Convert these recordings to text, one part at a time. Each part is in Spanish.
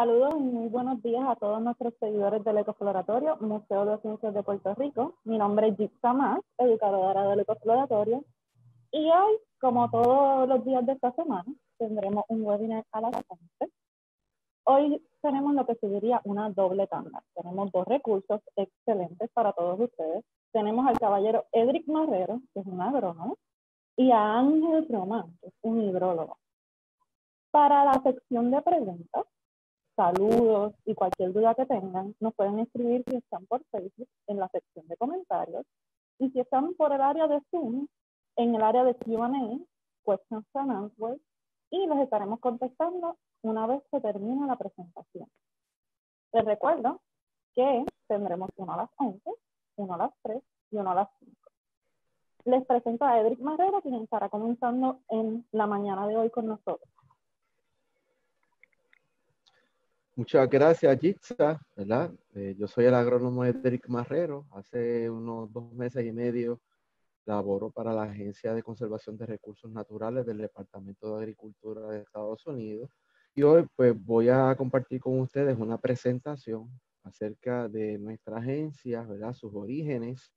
Saludos y muy buenos días a todos nuestros seguidores del Ecofloratorio, Museo de Ciencias de Puerto Rico. Mi nombre es Jitsa Mas, educadora del Ecofloratorio. Y hoy, como todos los días de esta semana, tendremos un webinar a las 11. Hoy tenemos lo que sería una doble tanda. Tenemos dos recursos excelentes para todos ustedes. Tenemos al caballero Edric Marrero, que es un agrónomo, y a Ángel Román, que es un hidrólogo. Para la sección de preguntas, saludos y cualquier duda que tengan, nos pueden escribir si están por Facebook en la sección de comentarios, y si están por el área de Zoom, en el área de Q&A, Questions and Answers, y los estaremos contestando una vez que termine la presentación. Les recuerdo que tendremos uno a las 11, uno a las 3 y uno a las 5. Les presento a Edric Marrero, quien estará comenzando en la mañana de hoy con nosotros. Muchas gracias, Jitsa, ¿verdad? Yo soy el agrónomo Edric Marrero. Hace unos 2 meses y medio laboro para la Agencia de Conservación de Recursos Naturales del Departamento de Agricultura de Estados Unidos. Y hoy pues voy a compartir con ustedes una presentación acerca de nuestra agencia, ¿verdad? Sus orígenes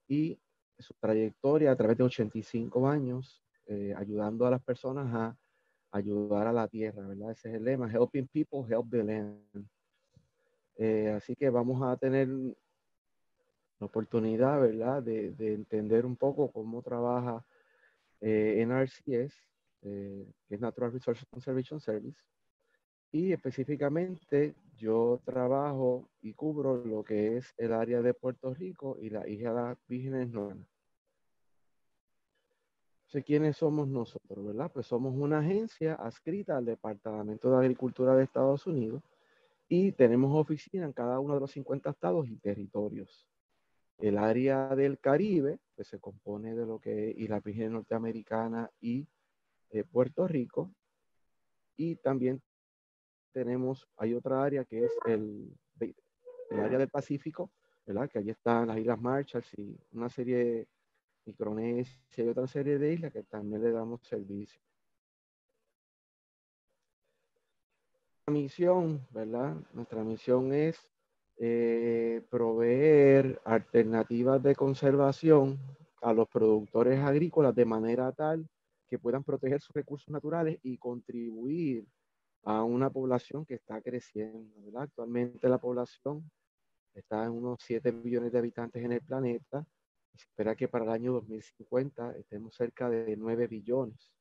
y su trayectoria a través de 85 años, ayudando a las personas a ayudar a la tierra, ¿verdad? Ese es el lema, Helping People, Help the Land. Así que vamos a tener la oportunidad, ¿verdad? De entender un poco cómo trabaja NRCS, que es Natural Resources Conservation Service. Y específicamente yo trabajo y cubro lo que es el área de Puerto Rico y las Islas Vírgenes Nuevas. ¿Quiénes somos nosotros, verdad? Pues somos una agencia adscrita al Departamento de Agricultura de Estados Unidos y tenemos oficina en cada uno de los 50 estados y territorios. El área del Caribe, pues se compone de lo que es Islas Vírgenes Norteamericanas y Puerto Rico. Y también hay otra área que es el área del Pacífico, ¿verdad? Que allí están las Islas Marshall y una serie de Micronesia y otra serie de islas que también le damos servicio. La misión, ¿verdad? Nuestra misión es proveer alternativas de conservación a los productores agrícolas de manera tal que puedan proteger sus recursos naturales y contribuir a una población que está creciendo, ¿verdad? Actualmente la población está en unos 7 billones de habitantes en el planeta. Se espera que para el año 2050 estemos cerca de 9 billones.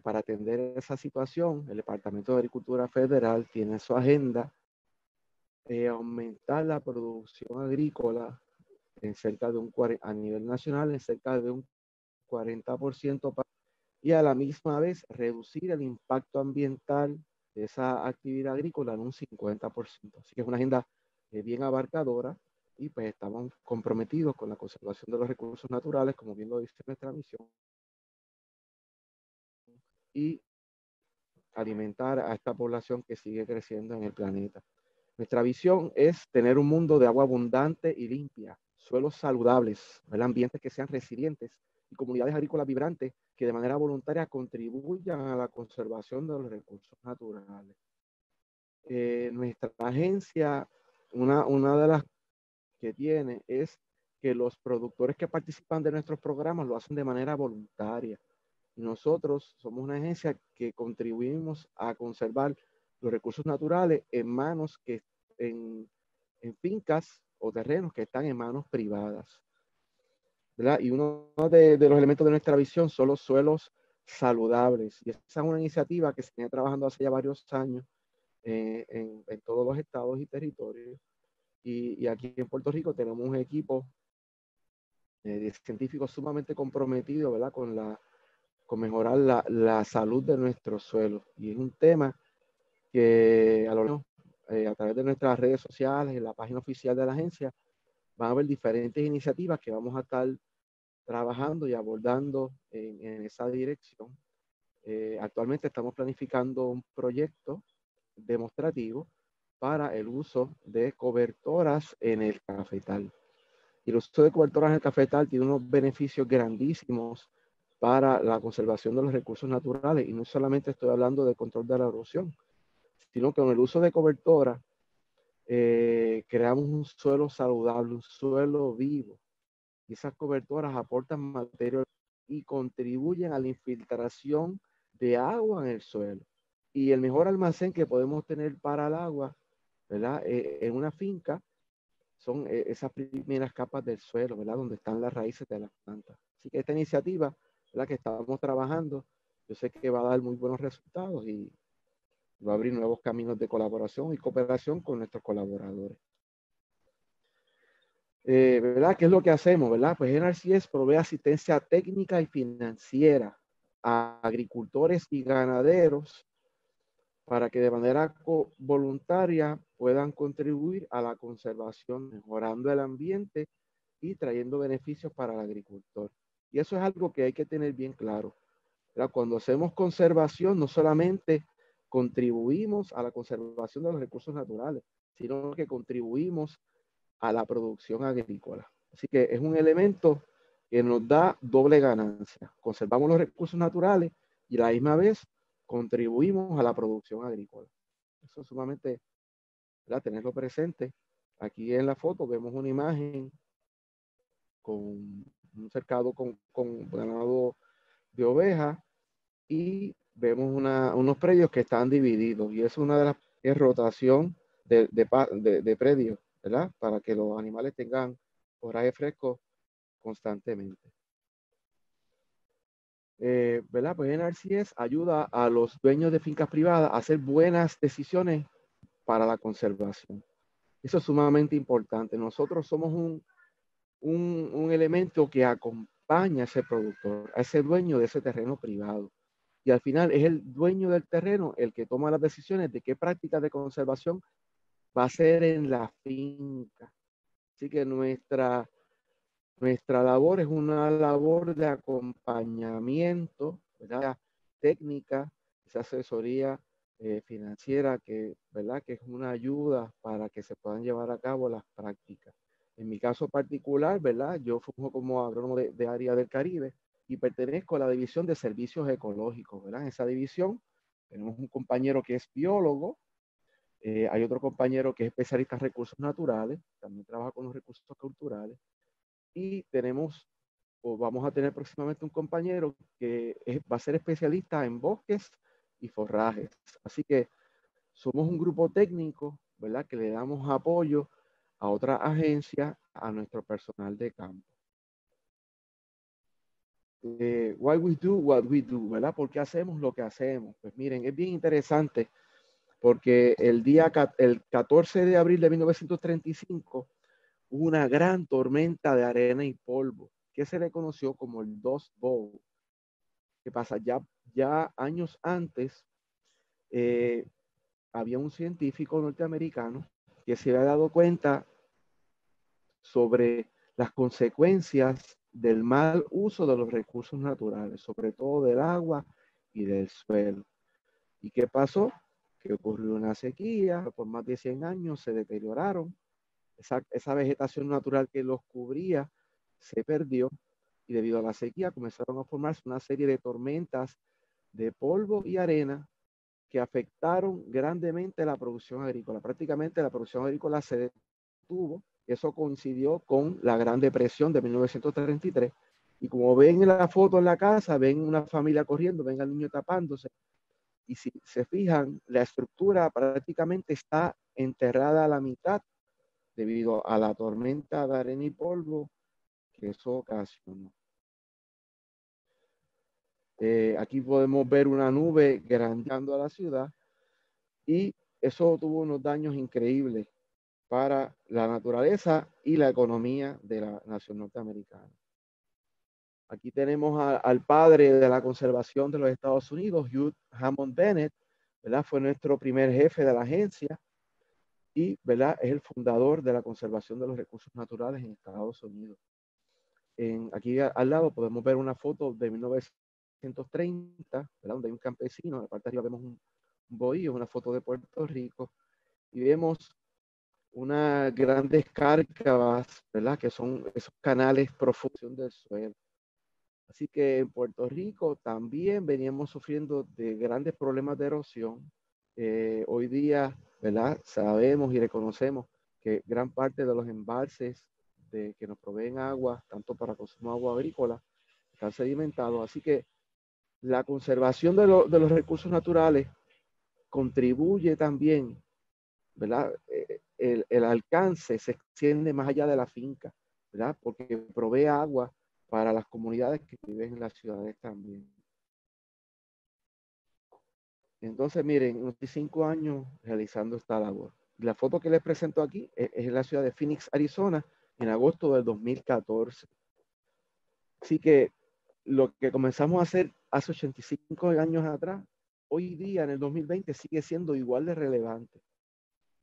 Para atender esa situación, el Departamento de Agricultura Federal tiene en su agenda aumentar la producción agrícola en cerca de a nivel nacional en cerca de un 40% y a la misma vez reducir el impacto ambiental de esa actividad agrícola en un 50%. Así que es una agenda bien abarcadora y pues estamos comprometidos con la conservación de los recursos naturales, como bien lo dice nuestra misión, y alimentar a esta población que sigue creciendo en el planeta. Nuestra visión es tener un mundo de agua abundante y limpia, suelos saludables, ambientes que sean resilientes y comunidades agrícolas vibrantes que de manera voluntaria contribuyan a la conservación de los recursos naturales. Nuestra agencia, una de las que tiene es que los productores que participan de nuestros programas lo hacen de manera voluntaria. Nosotros somos una agencia que contribuimos a conservar los recursos naturales en manos que en fincas o terrenos que están en manos privadas, ¿verdad? Y uno de los elementos de nuestra visión son los suelos saludables. Y esa es una iniciativa que se viene trabajando hace ya varios años en todos los estados y territorios. Y aquí en Puerto Rico tenemos un equipo de científicos sumamente comprometidos, ¿verdad? Con mejorar la salud de nuestros suelos. Y es un tema que a través de nuestras redes sociales, en la página oficial de la agencia, van a haber diferentes iniciativas que vamos a estar trabajando y abordando en esa dirección. Actualmente estamos planificando un proyecto demostrativo para el uso de cobertoras en el cafetal. Y el uso de cobertoras en el cafetal tiene unos beneficios grandísimos para la conservación de los recursos naturales. Y no solamente estoy hablando de control de la erosión, sino que con el uso de cobertora creamos un suelo saludable, un suelo vivo. Y esas cobertoras aportan material y contribuyen a la infiltración de agua en el suelo. Y el mejor almacén que podemos tener para el agua, ¿verdad? En una finca son esas primeras capas del suelo, ¿verdad? Donde están las raíces de las plantas. Así que esta iniciativa, ¿verdad? Que estamos trabajando, yo sé que va a dar muy buenos resultados y va a abrir nuevos caminos de colaboración y cooperación con nuestros colaboradores. ¿Verdad? ¿Qué es lo que hacemos? ¿Verdad? Pues NRCS provee asistencia técnica y financiera a agricultores y ganaderos para que de manera voluntaria puedan contribuir a la conservación, mejorando el ambiente y trayendo beneficios para el agricultor. Y eso es algo que hay que tener bien claro, ¿verdad? Cuando hacemos conservación, no solamente contribuimos a la conservación de los recursos naturales, sino que contribuimos a la producción agrícola. Así que es un elemento que nos da doble ganancia. Conservamos los recursos naturales y a la misma vez contribuimos a la producción agrícola. Eso es sumamente, ¿verdad? Tenerlo presente. Aquí en la foto vemos una imagen con un cercado con ganado de ovejas y vemos unos predios que están divididos y es una de las rotación de predios, ¿verdad? Para que los animales tengan forraje fresco constantemente. ¿Verdad? Pues NRCS ayuda a los dueños de fincas privadas a hacer buenas decisiones para la conservación. Eso es sumamente importante. Nosotros somos un elemento que acompaña a ese productor, a ese dueño de ese terreno privado. Y al final es el dueño del terreno el que toma las decisiones de qué prácticas de conservación va a ser en la finca. Así que nuestra labor es una labor de acompañamiento, ¿verdad? Técnica, esa asesoría financiera que, ¿verdad? Que es una ayuda para que se puedan llevar a cabo las prácticas. En mi caso particular, ¿verdad? Yo funjo como agrónomo de área del Caribe y pertenezco a la división de servicios ecológicos, ¿verdad? En esa división tenemos un compañero que es biólogo, hay otro compañero que es especialista en recursos naturales, también trabaja con los recursos culturales, y tenemos, o vamos a tener próximamente un compañero que va a ser especialista en bosques y forrajes. Así que somos un grupo técnico, ¿verdad? Que le damos apoyo a otras agencias, a nuestro personal de campo. Why we do what we do, ¿verdad? ¿Por qué hacemos lo que hacemos? Pues miren, es bien interesante porque el 14 de abril de 1935 hubo una gran tormenta de arena y polvo que se le conoció como el Dust Bowl. ¿Qué pasa? Ya años antes había un científico norteamericano que se había dado cuenta sobre las consecuencias del mal uso de los recursos naturales, sobre todo del agua y del suelo. ¿Y qué pasó? Que ocurrió una sequía, por más de 100 años se deterioraron, esa vegetación natural que los cubría se perdió y debido a la sequía comenzaron a formarse una serie de tormentas de polvo y arena que afectaron grandemente la producción agrícola. Prácticamente la producción agrícola se detuvo. Eso coincidió con la Gran Depresión de 1933. Y como ven en la foto en la casa, ven una familia corriendo, ven al niño tapándose. Y si se fijan, la estructura prácticamente está enterrada a la mitad debido a la tormenta de arena y polvo que eso ocasionó. Aquí podemos ver una nube grandeando a la ciudad y eso tuvo unos daños increíbles para la naturaleza y la economía de la nación norteamericana. Aquí tenemos al padre de la conservación de los Estados Unidos, Hugh Hammond Bennett, ¿verdad? Fue nuestro primer jefe de la agencia y, ¿verdad? Es el fundador de la conservación de los recursos naturales en Estados Unidos. Aquí al lado podemos ver una foto de 1930, ¿verdad? Donde hay un campesino, en la parte de arriba vemos un bohío, una foto de Puerto Rico, y vemos unas grandes cárcavas, ¿verdad? Que son esos canales profundos del suelo. Así que en Puerto Rico también veníamos sufriendo de grandes problemas de erosión Hoy día, ¿verdad? Sabemos y reconocemos que gran parte de los embalses que nos proveen agua, tanto para consumo de agua agrícola, están sedimentados. Así que la conservación de los recursos naturales contribuye también, ¿verdad? El alcance se extiende más allá de la finca, ¿verdad? Porque provee agua para las comunidades que viven en las ciudades también. Entonces, miren, unos 5 años realizando esta labor. La foto que les presento aquí es en la ciudad de Phoenix, Arizona, en agosto del 2014. Así que lo que comenzamos a hacer hace 85 años atrás, hoy día en el 2020 sigue siendo igual de relevante.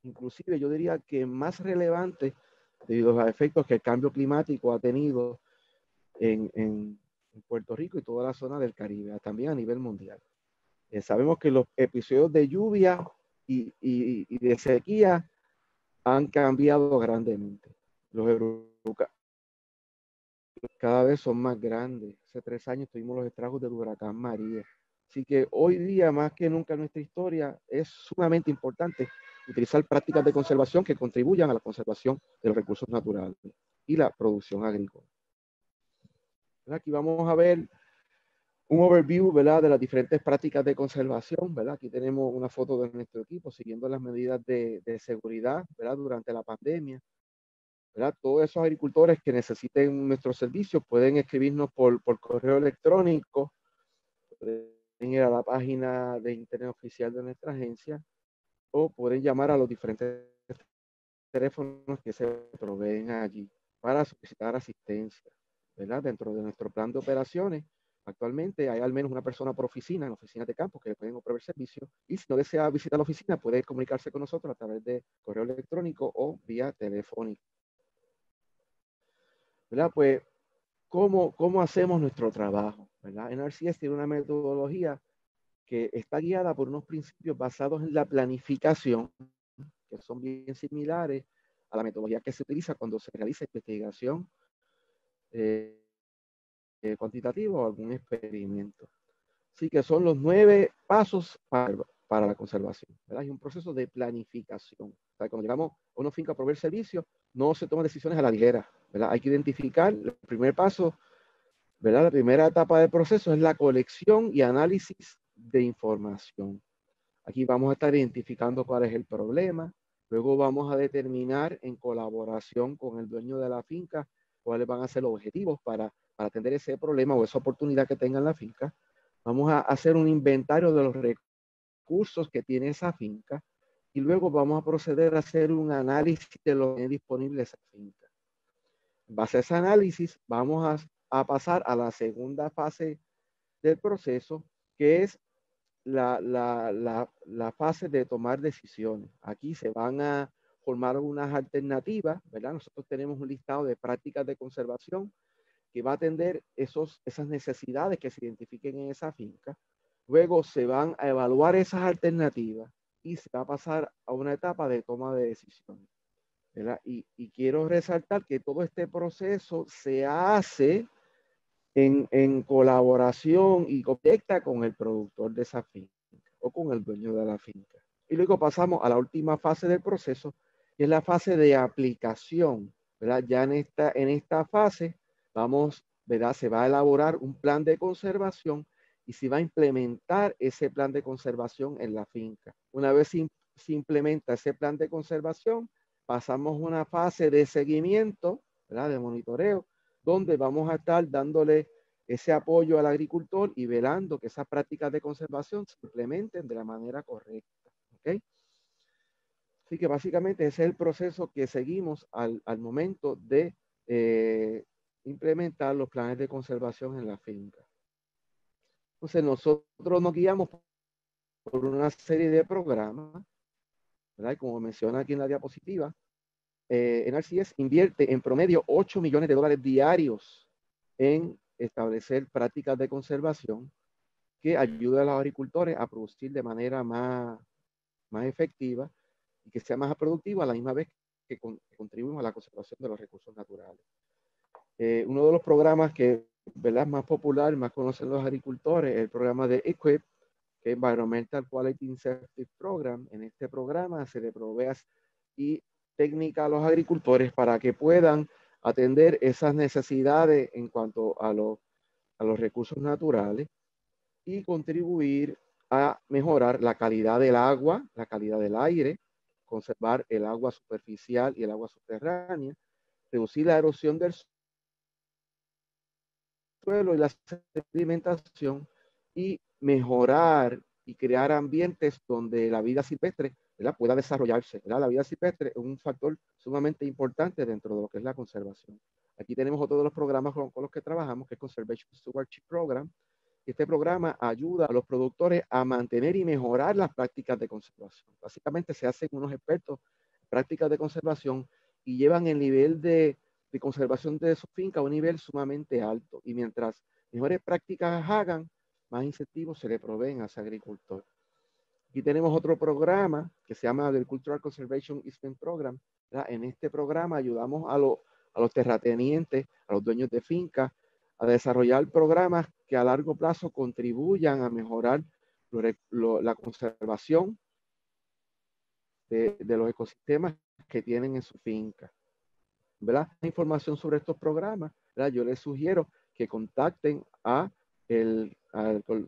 Inclusive yo diría que más relevante debido a los efectos que el cambio climático ha tenido en Puerto Rico y toda la zona del Caribe, también a nivel mundial. Sabemos que los episodios de lluvia y de sequía han cambiado grandemente. Los huracanes cada vez son más grandes. Hace 3 años tuvimos los estragos del huracán María. Así que hoy día, más que nunca en nuestra historia, es sumamente importante utilizar prácticas de conservación que contribuyan a la conservación de los recursos naturales y la producción agrícola. Aquí vamos a ver un overview, ¿verdad?, de las diferentes prácticas de conservación, ¿verdad? Aquí tenemos una foto de nuestro equipo siguiendo las medidas de seguridad, ¿verdad?, durante la pandemia, ¿verdad? Todos esos agricultores que necesiten nuestros servicios pueden escribirnos por correo electrónico, pueden ir a la página de internet oficial de nuestra agencia o pueden llamar a los diferentes teléfonos que se proveen allí para solicitar asistencia, ¿verdad? Dentro de nuestro plan de operaciones, actualmente hay al menos una persona por oficina, en oficinas de campo, que le pueden proveer servicio. Y si no desea visitar la oficina, puede comunicarse con nosotros a través de correo electrónico o vía telefónica. ¿Verdad? Pues, ¿cómo hacemos nuestro trabajo? ¿Verdad? NRCS tiene una metodología que está guiada por unos principios basados en la planificación, que son bien similares a la metodología que se utiliza cuando se realiza investigación cuantitativa o algún experimento. Así que son los 9 pasos para la conservación, ¿verdad? Hay un proceso de planificación. O sea, cuando llegamos a una finca a proveer servicios, no se toman decisiones a la ligera, ¿verdad? Hay que identificar el primer paso, ¿verdad? La primera etapa del proceso es la colección y análisis de información. Aquí vamos a estar identificando cuál es el problema. Luego vamos a determinar en colaboración con el dueño de la finca cuáles van a ser los objetivos para atender ese problema o esa oportunidad que tenga en la finca. Vamos a hacer un inventario de los recursos que tiene esa finca y luego vamos a proceder a hacer un análisis de lo que es disponible en esa finca. En base a ese análisis, vamos a pasar a la segunda fase del proceso, que es la fase de tomar decisiones. Aquí se van a formar unas alternativas, ¿verdad? Nosotros tenemos un listado de prácticas de conservación que va a atender esas necesidades que se identifiquen en esa finca. Luego se van a evaluar esas alternativas y se va a pasar a una etapa de toma de decisiones, ¿verdad? Y quiero resaltar que todo este proceso se hace en colaboración y directa con el productor de esa finca o con el dueño de la finca. Y luego pasamos a la última fase del proceso, que es la fase de aplicación, ¿verdad? Ya en esta fase vamos, ¿verdad? Se va a elaborar un plan de conservación y se va a implementar ese plan de conservación en la finca. Una vez se implementa ese plan de conservación, pasamos a una fase de seguimiento, ¿verdad? De monitoreo, donde vamos a estar dándole ese apoyo al agricultor y velando que esas prácticas de conservación se implementen de la manera correcta. ¿Okay? Así que básicamente ese es el proceso que seguimos al momento de implementar los planes de conservación en la finca. Entonces nosotros nos guiamos por una serie de programas, ¿verdad? Y como menciona aquí en la diapositiva, NRCS invierte en promedio $8 millones diarios en establecer prácticas de conservación que ayuden a los agricultores a producir de manera más efectiva y que sea más productiva a la misma vez que contribuimos a la conservación de los recursos naturales. Uno de los programas que, ¿verdad?, más popular, más conocen los agricultores, es el programa de EQIP, que es Environmental Quality Incentive Program. En este programa se le provee y técnica a los agricultores para que puedan atender esas necesidades en cuanto a los recursos naturales y contribuir a mejorar la calidad del agua, la calidad del aire, conservar el agua superficial y el agua subterránea, reducir la erosión del suelo y la sedimentación y mejorar y crear ambientes donde la vida silvestre, ¿verdad?, pueda desarrollarse, ¿verdad? La vida silvestre es un factor sumamente importante dentro de lo que es la conservación. Aquí tenemos otro de los programas con los que trabajamos, que es Conservation Stewardship Program. Este programa ayuda a los productores a mantener y mejorar las prácticas de conservación. Básicamente se hacen unos expertos en prácticas de conservación y llevan el nivel de conservación de su finca a un nivel sumamente alto. Y mientras mejores prácticas hagan, más incentivos se le proveen a ese agricultor. Aquí tenemos otro programa que se llama Agricultural Conservation Easement Program. ¿Verdad? En este programa ayudamos a los terratenientes, a los dueños de fincas, a desarrollar programas que a largo plazo contribuyan a mejorar la conservación de los ecosistemas que tienen en su finca. ¿Verdad? Información sobre estos programas, ¿verdad? Yo les sugiero que contacten al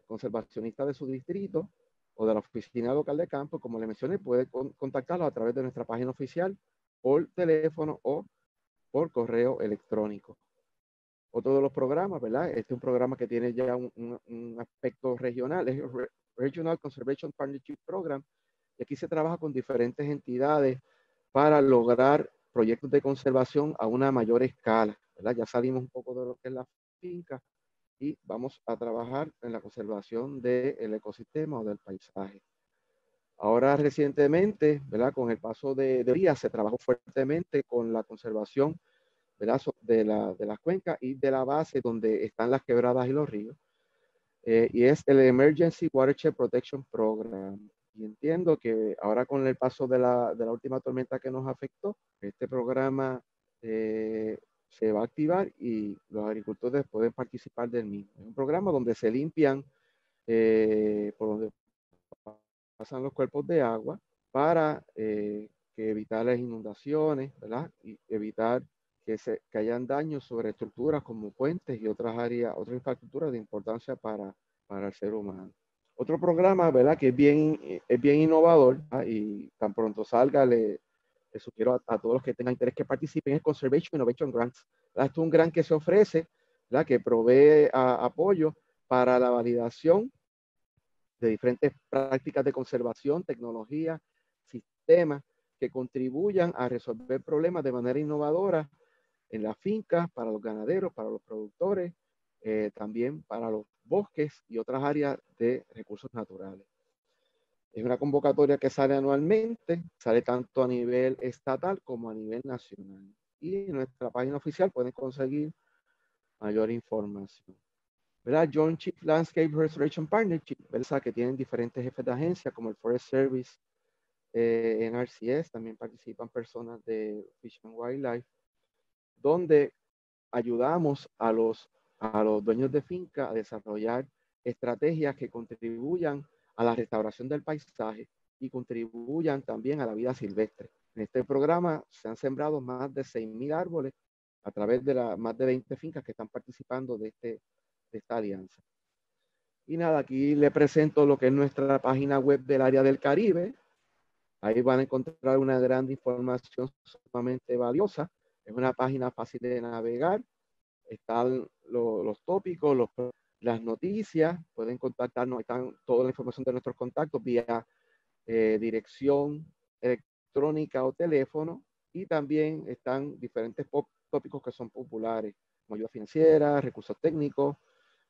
conservacionista de su distrito o de la oficina local de campo. Como les mencioné, puede contactarlos a través de nuestra página oficial, por teléfono o por correo electrónico. Otro de los programas, ¿verdad? Este es un programa que tiene ya un aspecto regional, es el Regional Conservation Partnership Program, y aquí se trabaja con diferentes entidades para lograr proyectos de conservación a una mayor escala, ¿verdad? Ya salimos un poco de lo que es la finca y vamos a trabajar en la conservación del ecosistema o del paisaje. Ahora recientemente, ¿verdad?, con el paso de días, se trabajó fuertemente con la conservación, ¿verdad?, de las cuencas y de la base donde están las quebradas y los ríos. Y es el Emergency Watershed Protection Program. Y entiendo que ahora con el paso de la última tormenta que nos afectó, este programa se va a activar y los agricultores pueden participar del mismo. Es un programa donde se limpian por donde pasan los cuerpos de agua para que evitar las inundaciones, ¿verdad? Y evitar que hayan daños sobre estructuras como puentes y otras áreas, otras infraestructuras de importancia para el ser humano. Otro programa, ¿verdad?, que es bien innovador, ¿verdad?, y tan pronto salga, le sugiero a todos los que tengan interés que participen, es Conservation Innovation Grants. ¿Verdad? Esto es un grant que se ofrece, ¿verdad?, que provee apoyo para la validación de diferentes prácticas de conservación, tecnología, sistemas que contribuyan a resolver problemas de manera innovadora en las fincas, para los ganaderos, para los productores, también para los bosques y otras áreas de recursos naturales. Es una convocatoria que sale anualmente, sale tanto a nivel estatal como a nivel nacional. Y en nuestra página oficial pueden conseguir mayor información. ¿Verdad? Joint Chief Landscape Restoration Partnership, ¿verdad?, que tienen diferentes jefes de agencia como el Forest Service, NRCS, también participan personas de Fish and Wildlife, donde ayudamos a los dueños de finca a desarrollar estrategias que contribuyan a la restauración del paisaje y contribuyan también a la vida silvestre. En este programa se han sembrado más de 6,000 árboles a través de más de 20 fincas que están participando de esta alianza. Y nada, aquí le presento lo que es nuestra página web del área del Caribe. Ahí van a encontrar una gran información sumamente valiosa. Es una página fácil de navegar. Están los tópicos, las noticias. Pueden contactarnos. Están toda la información de nuestros contactos vía dirección electrónica o teléfono. Y también están diferentes tópicos que son populares, como ayuda financiera, recursos técnicos,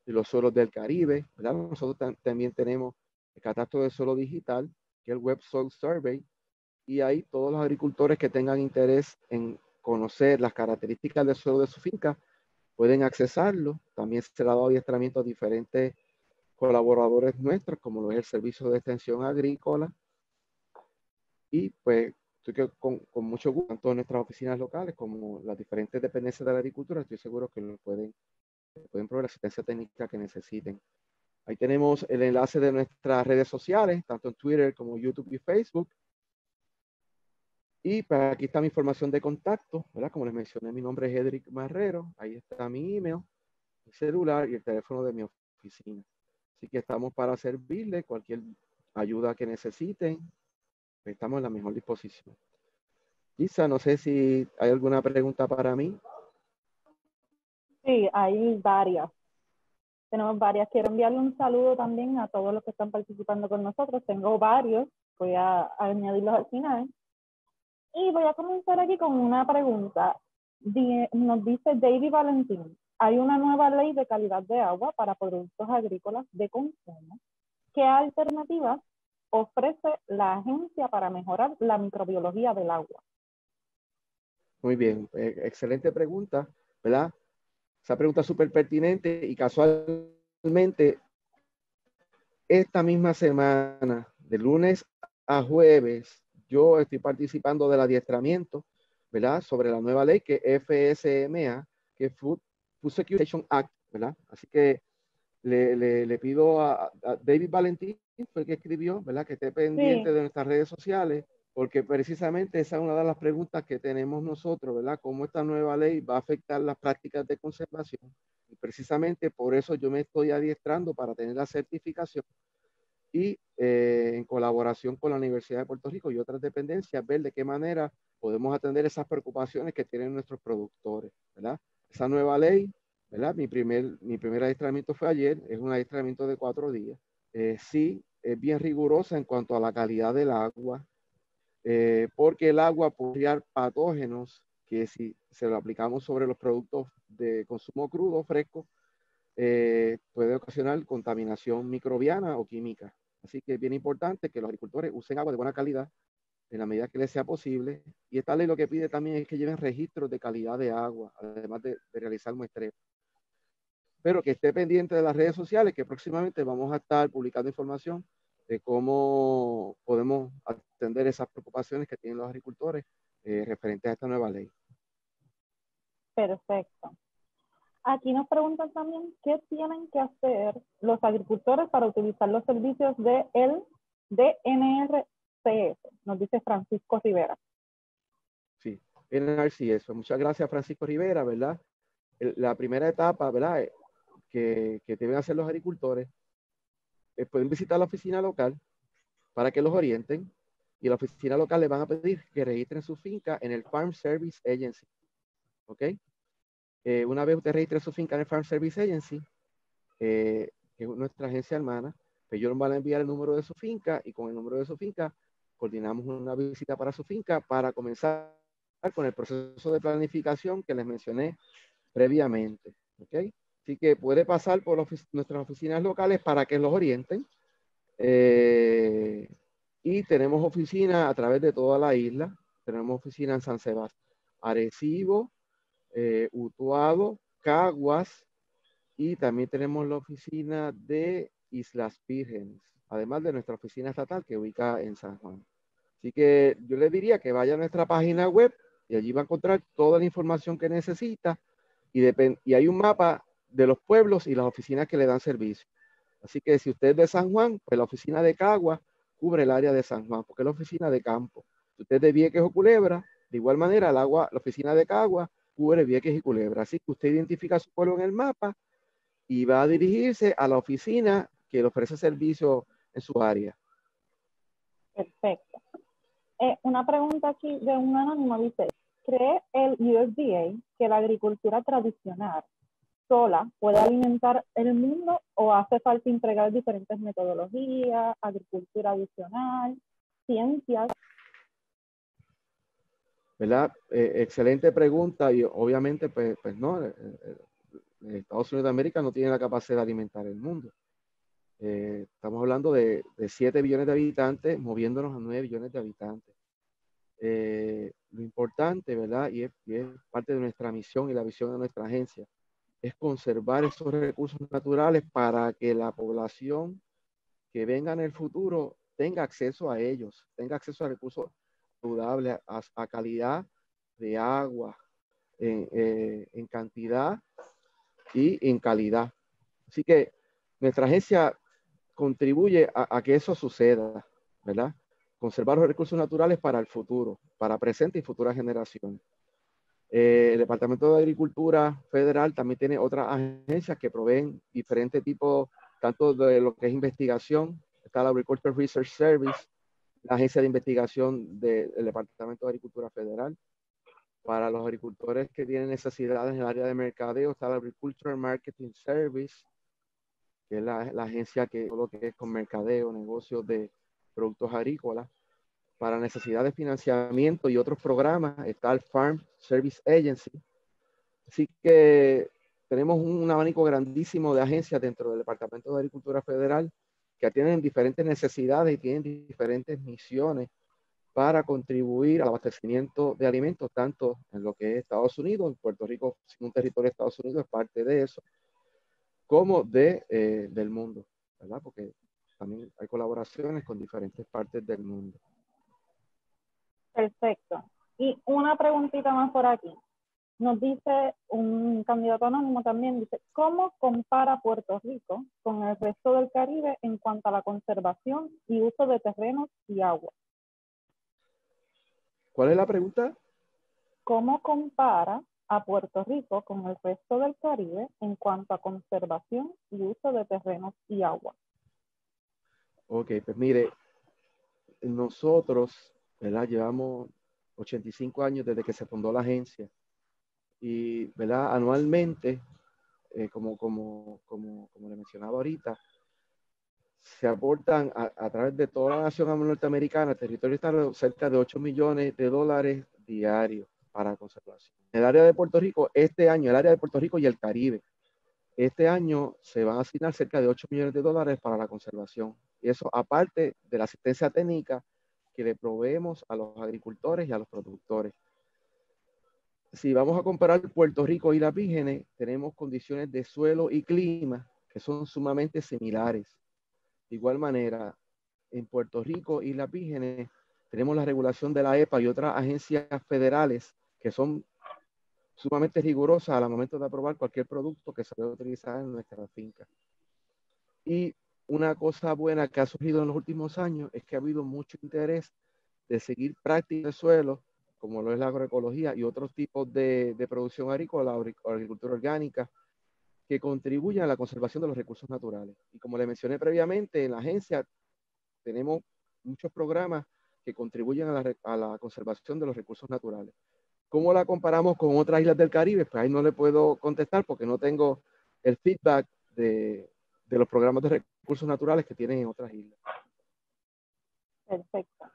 y los suelos del Caribe, ¿verdad? Nosotros también tenemos el catastro de suelo digital, que es el Web Soil Survey, y ahí todos los agricultores que tengan interés en conocer las características del suelo de su finca pueden accesarlo. También se le ha dado adiestramiento a diferentes colaboradores nuestros, como lo es el Servicio de Extensión Agrícola, y pues estoy con mucho gusto, tanto en nuestras oficinas locales como las diferentes dependencias de la agricultura, estoy seguro que lo pueden proveer la asistencia técnica que necesiten. Ahí tenemos el enlace de nuestras redes sociales, tanto en Twitter como YouTube y Facebook. Y para aquí está mi información de contacto, ¿verdad? Como les mencioné, mi nombre es Edric Marrero. Ahí está mi email, mi celular y el teléfono de mi oficina. Así que estamos para servirle cualquier ayuda que necesiten. Estamos en la mejor disposición. Lisa, no sé si hay alguna pregunta para mí. Sí, hay varias. Tenemos varias. Quiero enviarle un saludo también a todos los que están participando con nosotros. Tengo varios. Voy a añadirlos al final. Y voy a comenzar aquí con una pregunta. Nos dice David Valentín, hay una nueva ley de calidad de agua para productos agrícolas de consumo. ¿Qué alternativas ofrece la agencia para mejorar la microbiología del agua? Muy bien, excelente pregunta, ¿verdad? Esa pregunta es súper pertinente y casualmente esta misma semana, de lunes a jueves, yo estoy participando del adiestramiento, ¿verdad? Sobre la nueva ley que es FSMA, que es Food Security Act, ¿verdad? Así que le pido a David Valentín, fue el que escribió, ¿verdad? Que esté pendiente Sí, de nuestras redes sociales, porque precisamente esa es una de las preguntas que tenemos nosotros, ¿verdad? Cómo esta nueva ley va a afectar las prácticas de conservación. Y precisamente por eso yo me estoy adiestrando para tener la certificación y en colaboración con la Universidad de Puerto Rico y otras dependencias, ver de qué manera podemos atender esas preocupaciones que tienen nuestros productores, ¿verdad? Esa nueva ley, ¿verdad? Mi primer adiestramiento fue ayer, es un adiestramiento de 4 días. Sí, es bien rigurosa en cuanto a la calidad del agua, porque el agua puede crear patógenos que si se lo aplicamos sobre los productos de consumo crudo, fresco, puede ocasionar contaminación microbiana o química. Así que es bien importante que los agricultores usen agua de buena calidad en la medida que les sea posible. Y esta ley lo que pide también es que lleven registros de calidad de agua, además de realizar muestreo. Pero que esté pendiente de las redes sociales, que próximamente vamos a estar publicando información de cómo podemos atender esas preocupaciones que tienen los agricultores referentes a esta nueva ley. perfecto. Aquí nos preguntan también qué tienen que hacer los agricultores para utilizar los servicios de el DNRCS, nos dice Francisco Rivera. Sí, NRCS. Muchas gracias, Francisco Rivera, ¿verdad? La primera etapa, ¿verdad? Que deben hacer los agricultores, pueden visitar la oficina local para que los orienten y la oficina local les van a pedir que registren su finca en el Farm Service Agency. ¿Ok? Una vez usted registre su finca en el Farm Service Agency, que es nuestra agencia hermana, pues ellos nos van a enviar el número de su finca y con el número de su finca coordinamos una visita para su finca para comenzar con el proceso de planificación que les mencioné previamente. ¿Ok? Así que puede pasar por nuestras oficinas locales para que los orienten. Y tenemos oficinas a través de toda la isla. Tenemos oficinas en San Sebastián, Arecibo, Utuado, Caguas, y también tenemos la oficina de Islas Vírgenes, además de nuestra oficina estatal que ubica en San Juan. Así que yo le diría que vaya a nuestra página web y allí va a encontrar toda la información que necesita y hay un mapa de los pueblos y las oficinas que le dan servicio. Así que si usted es de San Juan, pues la oficina de Cagua cubre el área de San Juan, porque es la oficina de campo. Si usted es de Vieques o Culebra, de igual manera la oficina de Cagua cubre Vieques y Culebra. Así que usted identifica su pueblo en el mapa y va a dirigirse a la oficina que le ofrece servicio en su área. Perfecto. Una pregunta aquí de un anónimo dice, ¿cree el USDA que la agricultura tradicional sola puede alimentar el mundo o hace falta integrar diferentes metodologías, agricultura adicional, ciencias? ¿Verdad? Excelente pregunta y obviamente pues no, Estados Unidos de América no tiene la capacidad de alimentar el mundo. Estamos hablando de 7 billones de habitantes moviéndonos a 9 billones de habitantes. Lo importante, ¿verdad? Y es parte de nuestra misión y la visión de nuestra agencia, es conservar esos recursos naturales para que la población que venga en el futuro tenga acceso a ellos, tenga acceso a recursos saludables, a calidad de agua, en cantidad y en calidad. Así que nuestra agencia contribuye a que eso suceda, ¿verdad? Conservar los recursos naturales para el futuro, para presente y futuras generaciones. El Departamento de Agricultura Federal también tiene otras agencias que proveen diferentes tipos, tanto de lo que es investigación, está la Agricultural Research Service, la agencia de investigación del Departamento de Agricultura Federal. Para los agricultores que tienen necesidades en el área de mercadeo, está la Agricultural Marketing Service, que es la agencia que todo lo que es con mercadeo, negocios de productos agrícolas. Para necesidades de financiamiento y otros programas está el Farm Service Agency. Así que tenemos un abanico grandísimo de agencias dentro del Departamento de Agricultura Federal que atienden diferentes necesidades y tienen diferentes misiones para contribuir al abastecimiento de alimentos, tanto en lo que es Estados Unidos, en Puerto Rico, siendo un territorio de Estados Unidos, es parte de eso, como del mundo, ¿verdad? Porque también hay colaboraciones con diferentes partes del mundo. Perfecto. Y una preguntita más por aquí. Nos dice un candidato anónimo también, dice, ¿cómo compara Puerto Rico con el resto del Caribe en cuanto a la conservación y uso de terrenos y agua? ¿Cuál es la pregunta? ¿Cómo compara a Puerto Rico con el resto del Caribe en cuanto a conservación y uso de terrenos y agua? Ok, pues mire, nosotros, ¿verdad? Llevamos 85 años desde que se fundó la agencia y, ¿verdad? Anualmente, como le mencionaba ahorita, se aportan a través de toda la nación norteamericana, el territorio está cerca de 8 millones de dólares diarios para conservación. En el área de Puerto Rico, este año, el área de Puerto Rico y el Caribe, este año se van a asignar cerca de 8 millones de dólares para la conservación. Y eso aparte de la asistencia técnica que le proveemos a los agricultores y a los productores. Si vamos a comparar Puerto Rico y las Vírgenes, tenemos condiciones de suelo y clima que son sumamente similares. De igual manera, en Puerto Rico y las Vírgenes tenemos la regulación de la EPA y otras agencias federales que son sumamente rigurosas al momento de aprobar cualquier producto que se pueda utilizar en nuestra finca. Y una cosa buena que ha surgido en los últimos años es que ha habido mucho interés de seguir prácticas de suelo, como lo es la agroecología y otros tipos de producción agrícola o agricultura orgánica, que contribuyen a la conservación de los recursos naturales. Y como le mencioné previamente, en la agencia tenemos muchos programas que contribuyen a la conservación de los recursos naturales. ¿Cómo la comparamos con otras islas del Caribe? Pues ahí no le puedo contestar porque no tengo el feedback de los programas de recursos naturales que tienen en otras islas. Perfecto.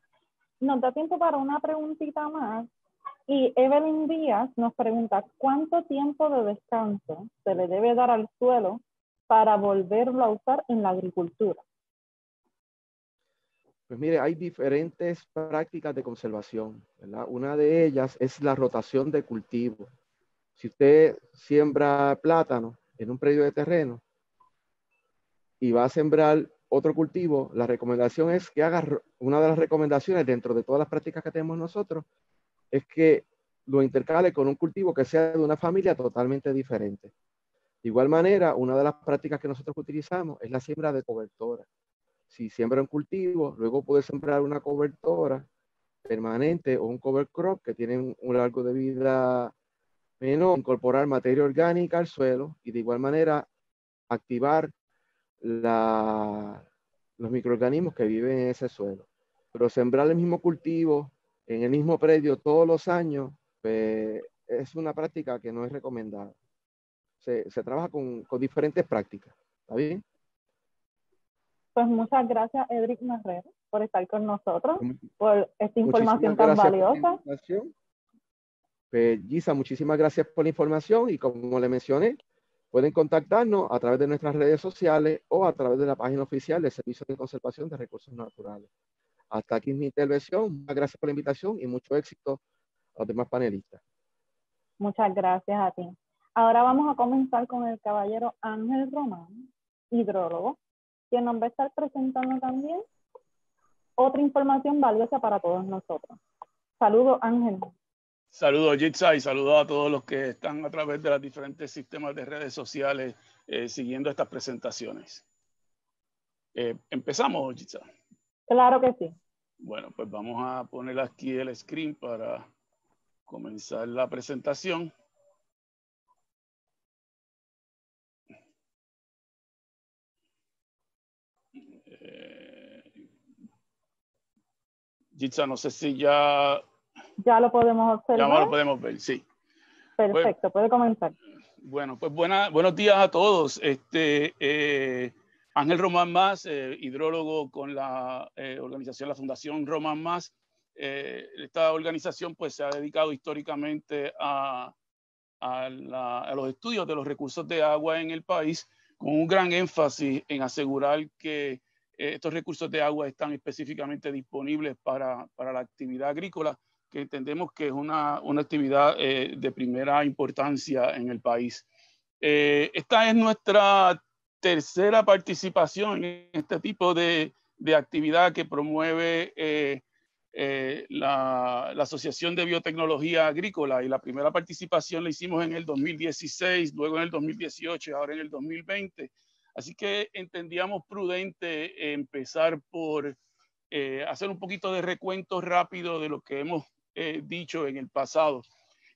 Nos da tiempo para una preguntita más. Y Evelyn Díaz nos pregunta, ¿cuánto tiempo de descanso se le debe dar al suelo para volverlo a usar en la agricultura? Pues mire, hay diferentes prácticas de conservación, ¿verdad? Una de ellas es la rotación de cultivo. Si usted siembra plátano en un predio de terreno y va a sembrar otro cultivo, la recomendación es que haga, una de las recomendaciones dentro de todas las prácticas que tenemos nosotros, es que lo intercale con un cultivo que sea de una familia totalmente diferente. De igual manera, una de las prácticas que nosotros utilizamos es la siembra de cobertora. Si siembra un cultivo, luego puede sembrar una cobertora permanente o un cover crop que tienen un largo de vida menor, incorporar materia orgánica al suelo y de igual manera activar los microorganismos que viven en ese suelo. Pero sembrar el mismo cultivo en el mismo predio todos los años, pues, es una práctica que no es recomendada. Se trabaja con diferentes prácticas. ¿Está bien? Pues muchas gracias, Edric Marrero, por estar con nosotros, por esta información Muchísimas tan gracias por la valiosa. invitación. Pues, Gisa, muchísimas gracias por la información y como le mencioné, pueden contactarnos a través de nuestras redes sociales o a través de la página oficial del Servicio de Conservación de Recursos Naturales. Hasta aquí mi intervención. Muchas gracias por la invitación y mucho éxito a los demás panelistas. Muchas gracias a ti. Ahora vamos a comenzar con el caballero Ángel Román, hidrólogo, quien nos va a estar presentando también otra información valiosa para todos nosotros. Saludos, Ángel. Saludos, Jitsa, y saludos a todos los que están a través de los diferentes sistemas de redes sociales siguiendo estas presentaciones. ¿Empezamos, Yitza? Claro que sí. Bueno, pues vamos a poner aquí el screen para comenzar la presentación. Yitza, no sé si ya lo podemos observar. Ya lo podemos ver, sí. Perfecto, pues, puede comenzar. Bueno, pues buenos días a todos. Ángel Román Mas, hidrólogo con la organización, la Fundación Román Mas. Esta organización pues se ha dedicado históricamente a los estudios de los recursos de agua en el país, con un gran énfasis en asegurar que estos recursos de agua están específicamente disponibles para la actividad agrícola, que entendemos que es una actividad de primera importancia en el país. Esta es nuestra tercera participación en este tipo de actividad que promueve la Asociación de Biotecnología Agrícola, y la primera participación la hicimos en el 2016, luego en el 2018 y ahora en el 2020. Así que entendíamos prudente empezar por hacer un poquito de recuento rápido de lo que hemos dicho en el pasado.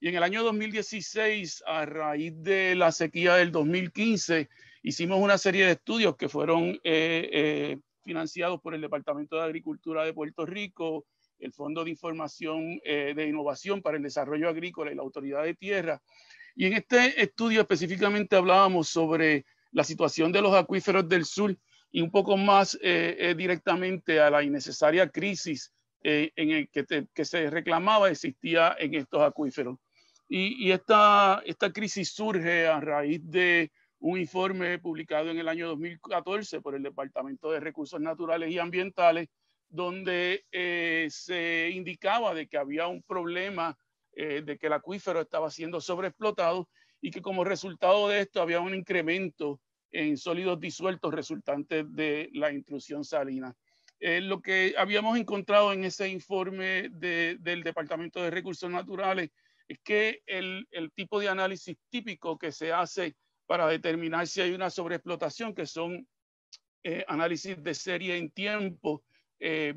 Y en el año 2016, a raíz de la sequía del 2015, hicimos una serie de estudios que fueron financiados por el Departamento de Agricultura de Puerto Rico, el Fondo de Información de Innovación para el Desarrollo Agrícola y la Autoridad de Tierra. Y en este estudio específicamente hablábamos sobre la situación de los acuíferos del sur y un poco más directamente a la innecesaria crisis en el que se reclamaba existía en estos acuíferos. Y esta crisis surge a raíz de un informe publicado en el año 2014 por el Departamento de Recursos Naturales y Ambientales, donde se indicaba de que había un problema de que el acuífero estaba siendo sobreexplotado y que como resultado de esto había un incremento en sólidos disueltos resultantes de la intrusión salina. Lo que habíamos encontrado en ese informe del Departamento de Recursos Naturales es que el tipo de análisis típico que se hace para determinar si hay una sobreexplotación, que son análisis de serie en tiempo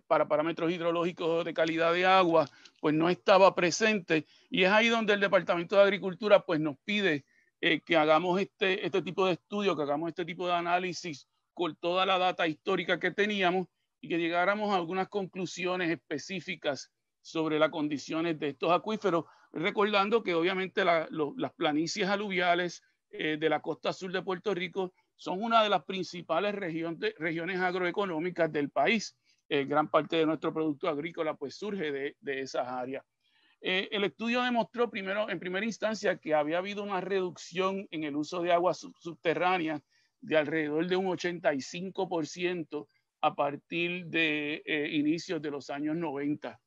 para parámetros hidrológicos de calidad de agua, pues no estaba presente. Y es ahí donde el Departamento de Agricultura pues nos pide que hagamos este tipo de estudio, que hagamos este tipo de análisis con toda la data histórica que teníamos y que llegáramos a algunas conclusiones específicas sobre las condiciones de estos acuíferos, recordando que obviamente las planicies aluviales de la costa sur de Puerto Rico son una de las principales regiones agroeconómicas del país. Gran parte de nuestro producto agrícola pues surge de esas áreas. El estudio demostró en primera instancia que había habido una reducción en el uso de aguas subterráneas de alrededor de un 85% a partir de inicios de los años 90.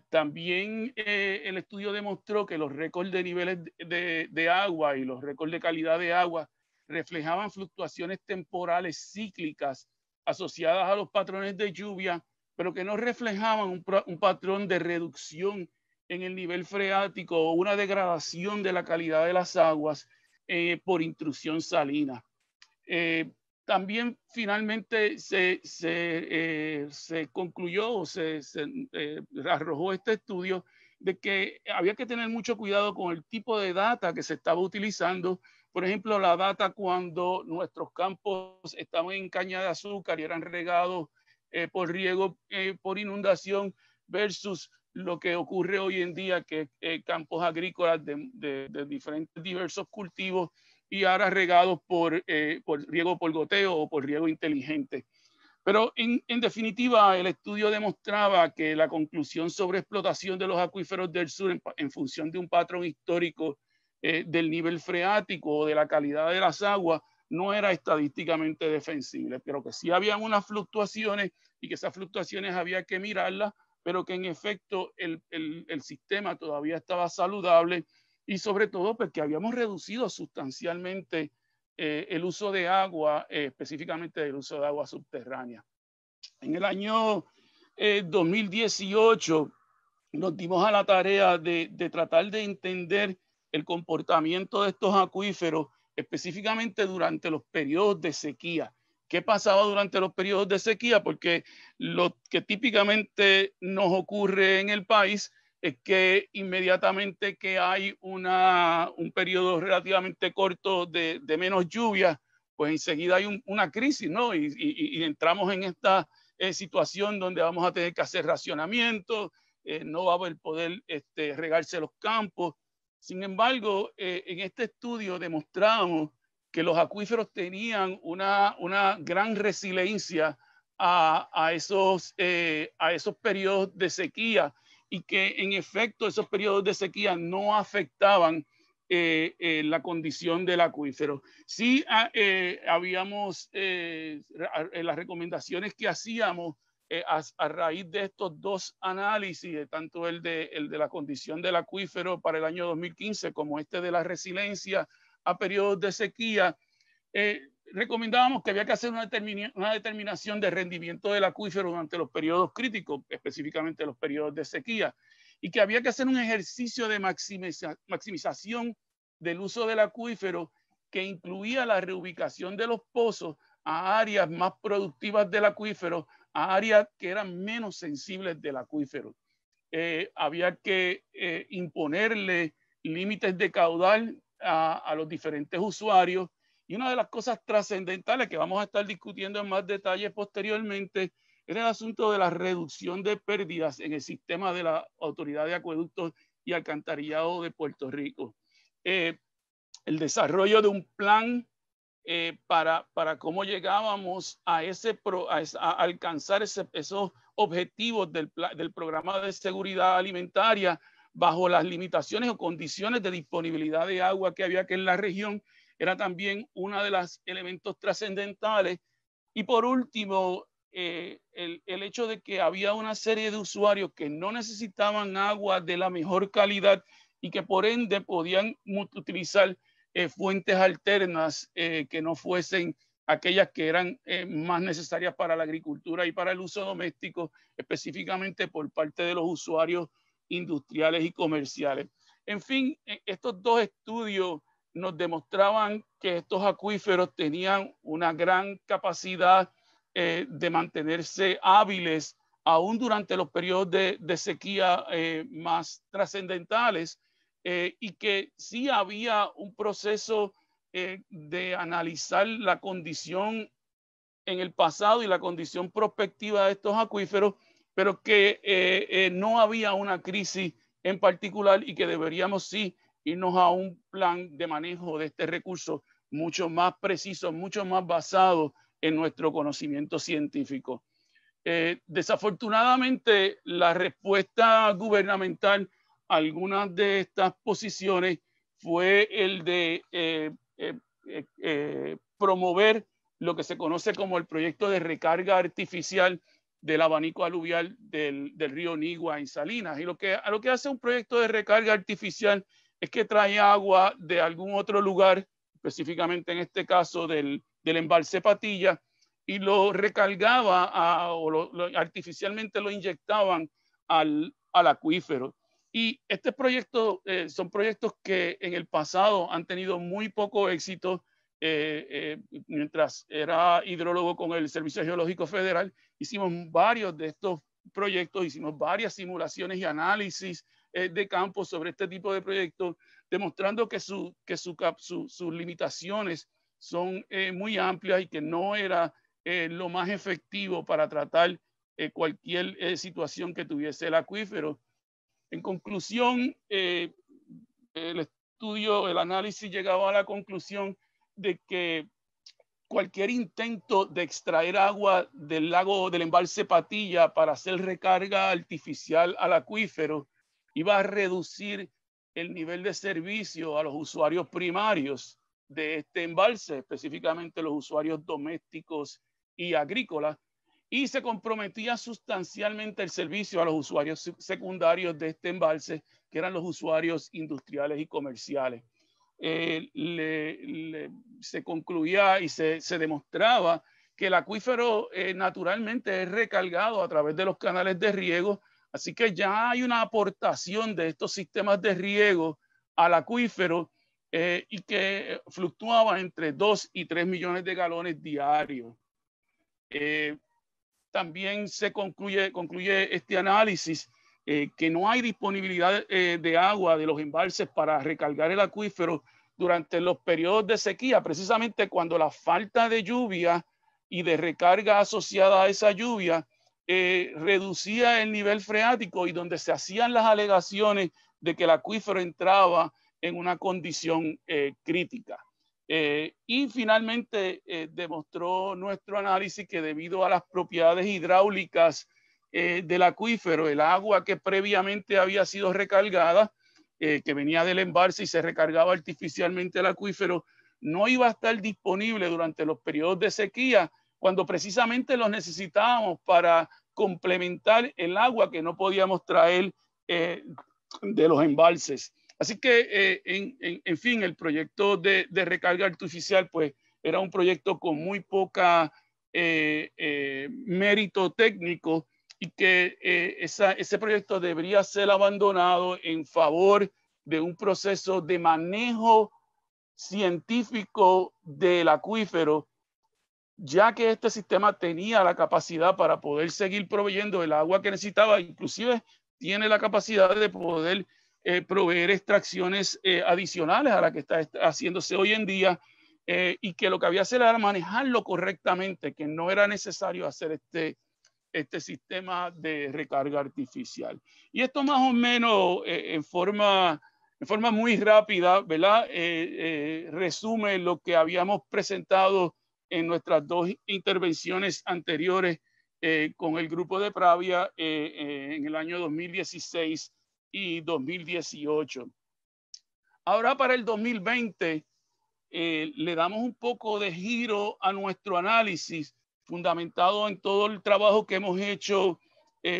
También el estudio demostró que los récords de niveles de agua y los récords de calidad de agua reflejaban fluctuaciones temporales cíclicas asociadas a los patrones de lluvia, pero que no reflejaban un patrón de reducción en el nivel freático o una degradación de la calidad de las aguas por intrusión salina. También finalmente se concluyó o se arrojó este estudio de que había que tener mucho cuidado con el tipo de data que se estaba utilizando. Por ejemplo, la data cuando nuestros campos estaban en caña de azúcar y eran regados por riego, por inundación, versus lo que ocurre hoy en día, que campos agrícolas de diferentes diversos cultivos y ahora regados por riego por goteo o por riego inteligente. Pero en definitiva, el estudio demostraba que la conclusión sobre explotación de los acuíferos del sur en función de un patrón histórico del nivel freático o de la calidad de las aguas no era estadísticamente defensible, pero que sí habían unas fluctuaciones y que esas fluctuaciones había que mirarlas, pero que en efecto el sistema todavía estaba saludable y sobre todo porque habíamos reducido sustancialmente el uso de agua, específicamente el uso de agua subterránea. En el año 2018 nos dimos a la tarea de tratar de entender el comportamiento de estos acuíferos, específicamente durante los periodos de sequía, qué pasaba durante los periodos de sequía, porque lo que típicamente nos ocurre en el país es que inmediatamente que hay un periodo relativamente corto de menos lluvia, pues enseguida hay una crisis, ¿no? Y entramos en esta situación donde vamos a tener que hacer racionamiento, no va a haber poder regarse los campos. Sin embargo, en este estudio demostramos que los acuíferos tenían una gran resiliencia a esos periodos de sequía, y que en efecto esos periodos de sequía no afectaban la condición del acuífero. Sí, habíamos las recomendaciones que hacíamos a raíz de estos dos análisis, tanto el de la condición del acuífero para el año 2015 como este de la resiliencia a periodos de sequía, recomendábamos que había que hacer una determinación de rendimiento del acuífero durante los periodos críticos, específicamente los periodos de sequía, y que había que hacer un ejercicio de maximización del uso del acuífero que incluía la reubicación de los pozos a áreas más productivas del acuífero, a áreas que eran menos sensibles del acuífero. Había que imponerle límites de caudal a los diferentes usuarios, y una de las cosas trascendentales que vamos a estar discutiendo en más detalle posteriormente era el asunto de la reducción de pérdidas en el sistema de la Autoridad de Acueductos y Alcantarillado de Puerto Rico. El desarrollo de un plan para cómo llegábamos a alcanzar esos objetivos del programa de seguridad alimentaria bajo las limitaciones o condiciones de disponibilidad de agua que había aquí en la región, era también uno de los elementos trascendentales. Y por último, el hecho de que había una serie de usuarios que no necesitaban agua de la mejor calidad y que por ende podían utilizar fuentes alternas que no fuesen aquellas que eran más necesarias para la agricultura y para el uso doméstico, específicamente por parte de los usuarios industriales y comerciales. En fin, estos dos estudios nos demostraban que estos acuíferos tenían una gran capacidad de mantenerse hábiles aún durante los periodos de sequía más trascendentales, y que sí había un proceso de analizar la condición en el pasado y la condición prospectiva de estos acuíferos, pero que no había una crisis en particular y que deberíamos sí irnos a un plan de manejo de este recurso mucho más preciso, mucho más basado en nuestro conocimiento científico. Desafortunadamente, la respuesta gubernamental a algunas de estas posiciones fue el de promover lo que se conoce como el proyecto de recarga artificial del abanico aluvial del río Nigua en Salinas. Y lo que hace un proyecto de recarga artificial es que trae agua de algún otro lugar, específicamente en este caso del embalse Patilla, y lo recargaba artificialmente lo inyectaban al acuífero. Y este proyecto son proyectos que en el pasado han tenido muy poco éxito. Mientras era hidrólogo con el Servicio Geológico Federal, hicimos varios de estos proyectos, hicimos varias simulaciones y análisis de campo sobre este tipo de proyectos, demostrando que sus limitaciones son muy amplias y que no era lo más efectivo para tratar cualquier situación que tuviese el acuífero. En conclusión, el análisis llegaba a la conclusión de que cualquier intento de extraer agua del embalse Patilla para hacer recarga artificial al acuífero iba a reducir el nivel de servicio a los usuarios primarios de este embalse, específicamente los usuarios domésticos y agrícolas, y se comprometía sustancialmente el servicio a los usuarios secundarios de este embalse, que eran los usuarios industriales y comerciales. Se concluía y se demostraba que el acuífero naturalmente es recargado a través de los canales de riego, así que ya hay una aportación de estos sistemas de riego al acuífero y que fluctuaba entre 2 y 3 millones de galones diarios. También se concluye este análisis que no hay disponibilidad de agua de los embalses para recargar el acuífero durante los periodos de sequía, precisamente cuando la falta de lluvia y de recarga asociada a esa lluvia reducía el nivel freático y donde se hacían las alegaciones de que el acuífero entraba en una condición crítica. Y finalmente demostró nuestro análisis que debido a las propiedades hidráulicas del acuífero, el agua que previamente había sido recargada, que venía del embalse y se recargaba artificialmente el acuífero, no iba a estar disponible durante los periodos de sequía, cuando precisamente los necesitábamos para complementar el agua que no podíamos traer de los embalses. Así que, en fin, el proyecto de recarga artificial, pues, era un proyecto con muy poca mérito técnico y que ese proyecto debería ser abandonado en favor de un proceso de manejo científico del acuífero, ya que este sistema tenía la capacidad para poder seguir proveyendo el agua que necesitaba, inclusive tiene la capacidad de poder proveer extracciones adicionales a la que está haciéndose hoy en día, y que lo que había que hacer era manejarlo correctamente, que no era necesario hacer este sistema de recarga artificial. Y esto más o menos en forma muy rápida, ¿verdad? Resume lo que habíamos presentado en nuestras dos intervenciones anteriores con el grupo de Pravia en el año 2016 y 2018. Ahora para el 2020 le damos un poco de giro a nuestro análisis fundamentado en todo el trabajo que hemos hecho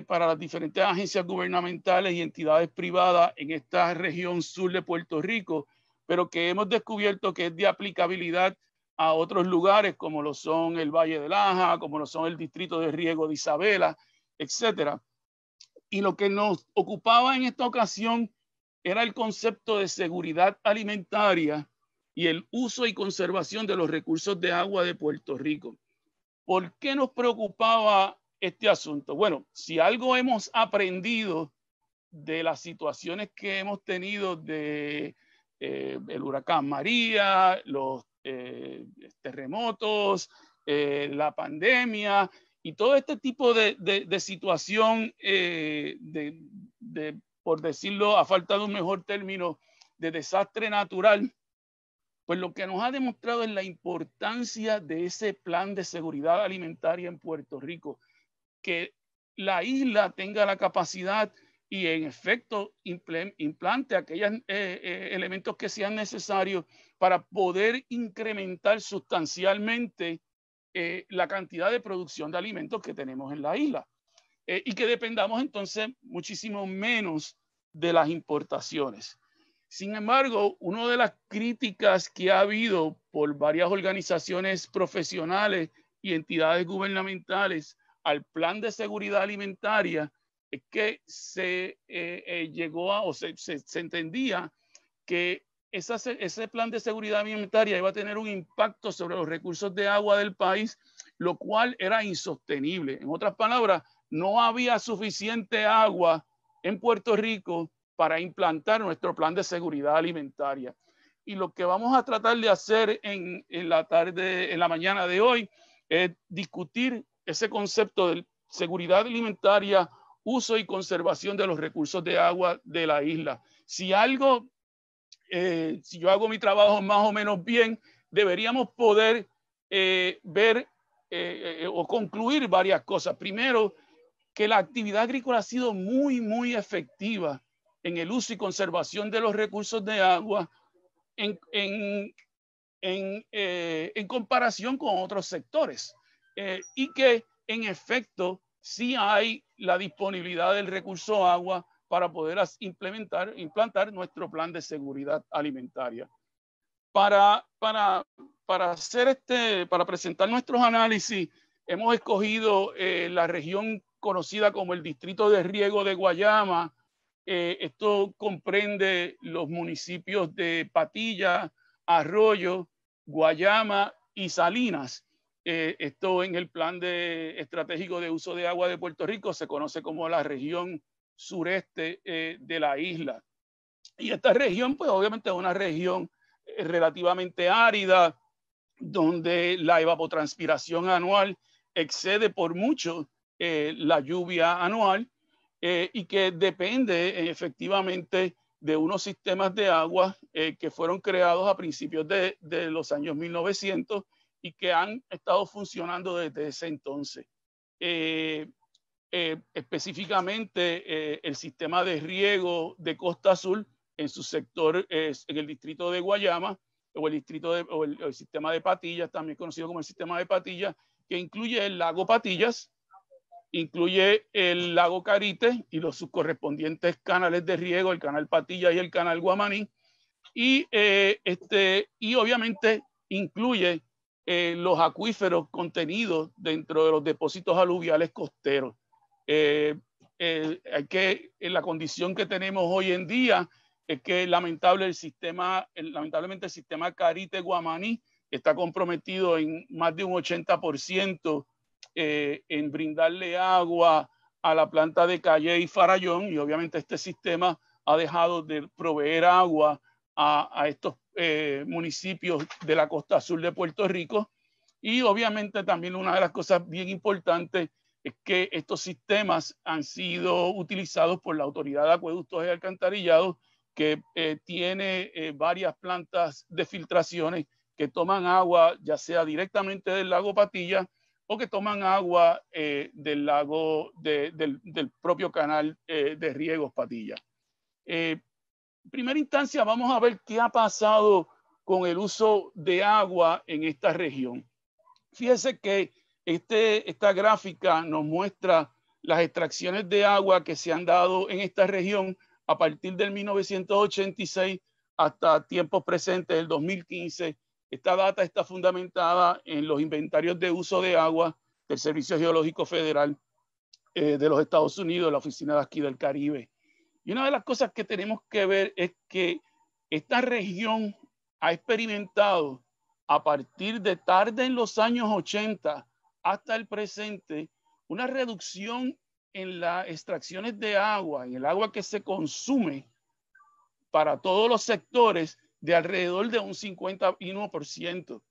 para las diferentes agencias gubernamentales y entidades privadas en esta región sur de Puerto Rico, pero que hemos descubierto que es de aplicabilidad a otros lugares como lo son el Valle de Laja, como lo son el Distrito de Riego de Isabela, etcétera. Y lo que nos ocupaba en esta ocasión era el concepto de seguridad alimentaria y el uso y conservación de los recursos de agua de Puerto Rico. ¿Por qué nos preocupaba este asunto? Bueno, si algo hemos aprendido de las situaciones que hemos tenido de el huracán María, los terremotos, la pandemia y todo este tipo de situación, por decirlo a falta de un mejor término, de desastre natural, pues lo que nos ha demostrado es la importancia de ese plan de seguridad alimentaria en Puerto Rico, que la isla tenga la capacidad y en efecto implante aquellos elementos que sean necesarios para poder incrementar sustancialmente la cantidad de producción de alimentos que tenemos en la isla y que dependamos entonces muchísimo menos de las importaciones. Sin embargo, una de las críticas que ha habido por varias organizaciones profesionales y entidades gubernamentales al plan de seguridad alimentaria es que se llegó a, o se entendía que ese plan de seguridad alimentaria iba a tener un impacto sobre los recursos de agua del país, lo cual era insostenible. En otras palabras, no había suficiente agua en Puerto Rico para implantar nuestro plan de seguridad alimentaria. Y lo que vamos a tratar de hacer en la mañana de hoy es discutir ese concepto de seguridad alimentaria, uso y conservación de los recursos de agua de la isla. Si yo hago mi trabajo más o menos bien, deberíamos poder ver o concluir varias cosas. Primero, que la actividad agrícola ha sido muy efectiva en el uso y conservación de los recursos de agua en comparación con otros sectores, y que en efecto sí hay la disponibilidad del recurso agua para poder implantar nuestro plan de seguridad alimentaria. Para presentar nuestros análisis, hemos escogido la región conocida como el Distrito de Riego de Guayama. Esto comprende los municipios de Patilla, Arroyo, Guayama y Salinas. Esto en el plan estratégico de uso de agua de Puerto Rico se conoce como la región sureste de la isla. Y esta región, pues obviamente es una región relativamente árida, donde la evapotranspiración anual excede por mucho la lluvia anual y que depende efectivamente de unos sistemas de agua que fueron creados a principios de los años 1900 y que han estado funcionando desde ese entonces. Específicamente el sistema de riego de Costa Azul en su sector, en el distrito de Guayama, o el sistema de Patillas, también conocido como el sistema de Patillas, que incluye el lago Patillas, incluye el lago Carite y los sus correspondientes canales de riego, el canal Patillas y el canal Guamaní, y obviamente incluye los acuíferos contenidos dentro de los depósitos aluviales costeros. La condición que tenemos hoy en día es que lamentablemente el sistema Carite-Guamaní está comprometido en más de un 80% en brindarle agua a la planta de Calle y Farallón, y obviamente este sistema ha dejado de proveer agua a estos municipios de la costa sur de Puerto Rico. Y obviamente también una de las cosas bien importantes es que estos sistemas han sido utilizados por la Autoridad de Acueductos y Alcantarillados, que tiene varias plantas de filtraciones que toman agua ya sea directamente del lago Patilla o que toman agua del lago del propio canal de riegos Patilla. En primera instancia vamos a ver qué ha pasado con el uso de agua en esta región. Fíjese que esta gráfica nos muestra las extracciones de agua que se han dado en esta región a partir del 1986 hasta tiempos presentes, del 2015. Esta data está fundamentada en los inventarios de uso de agua del Servicio Geológico Federal de los Estados Unidos, la oficina de aquí del Caribe. Y una de las cosas que tenemos que ver es que esta región ha experimentado a partir de tarde en los años 80 hasta el presente una reducción en las extracciones de agua, en el agua que se consume para todos los sectores, de alrededor de un 51%.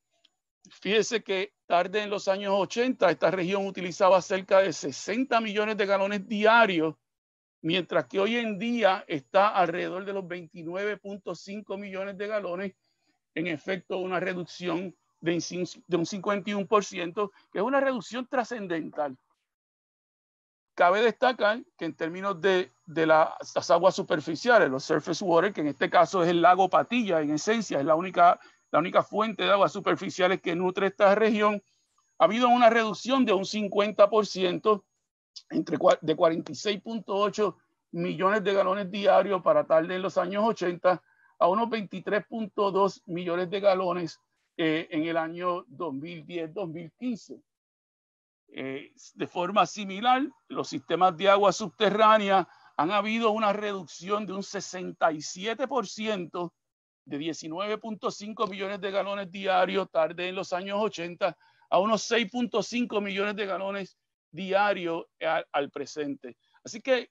Fíjese que tarde en los años 80 esta región utilizaba cerca de 60 millones de galones diarios, mientras que hoy en día está alrededor de los 29.5 millones de galones. En efecto, una reducción de un 51%, que es una reducción trascendental. Cabe destacar que en términos de las aguas superficiales, los surface water, que en este caso es el lago Patilla, en esencia es la única fuente de aguas superficiales que nutre esta región, ha habido una reducción de un 50%, de 46.8 millones de galones diarios para tarde en los años 80 a unos 23.2 millones de galones en el año 2010-2015. De forma similar, los sistemas de agua subterránea han habido una reducción de un 67%, de 19.5 millones de galones diarios tarde en los años 80 a unos 6.5 millones de galones diarios al presente. Así que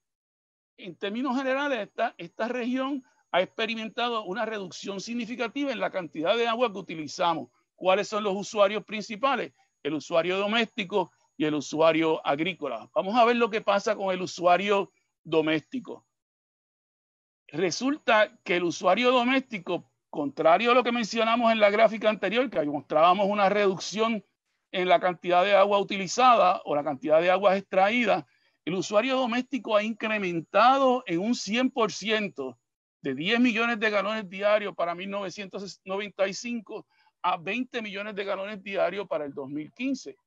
en términos generales esta región ha experimentado una reducción significativa en la cantidad de agua que utilizamos. ¿Cuáles son los usuarios principales? El usuario doméstico y el usuario agrícola. Vamos a ver lo que pasa con el usuario doméstico. Resulta que el usuario doméstico, contrario a lo que mencionamos en la gráfica anterior, que mostrábamos una reducción en la cantidad de agua utilizada o la cantidad de aguas extraídas, el usuario doméstico ha incrementado en un 100%, de 10 millones de galones diarios para 1995 a 20 millones de galones diarios para el 2015.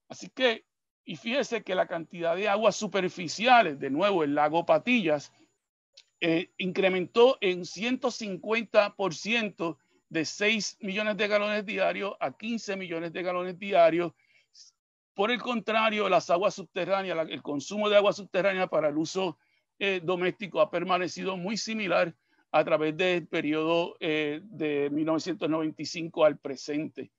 Así que, y fíjese que la cantidad de aguas superficiales, de nuevo el lago Patillas, incrementó en 150%, de 6 millones de galones diarios a 15 millones de galones diarios. Por el contrario, las aguas subterráneas, el consumo de agua subterránea para el uso doméstico ha permanecido muy similar a través del periodo de 1995 al presente.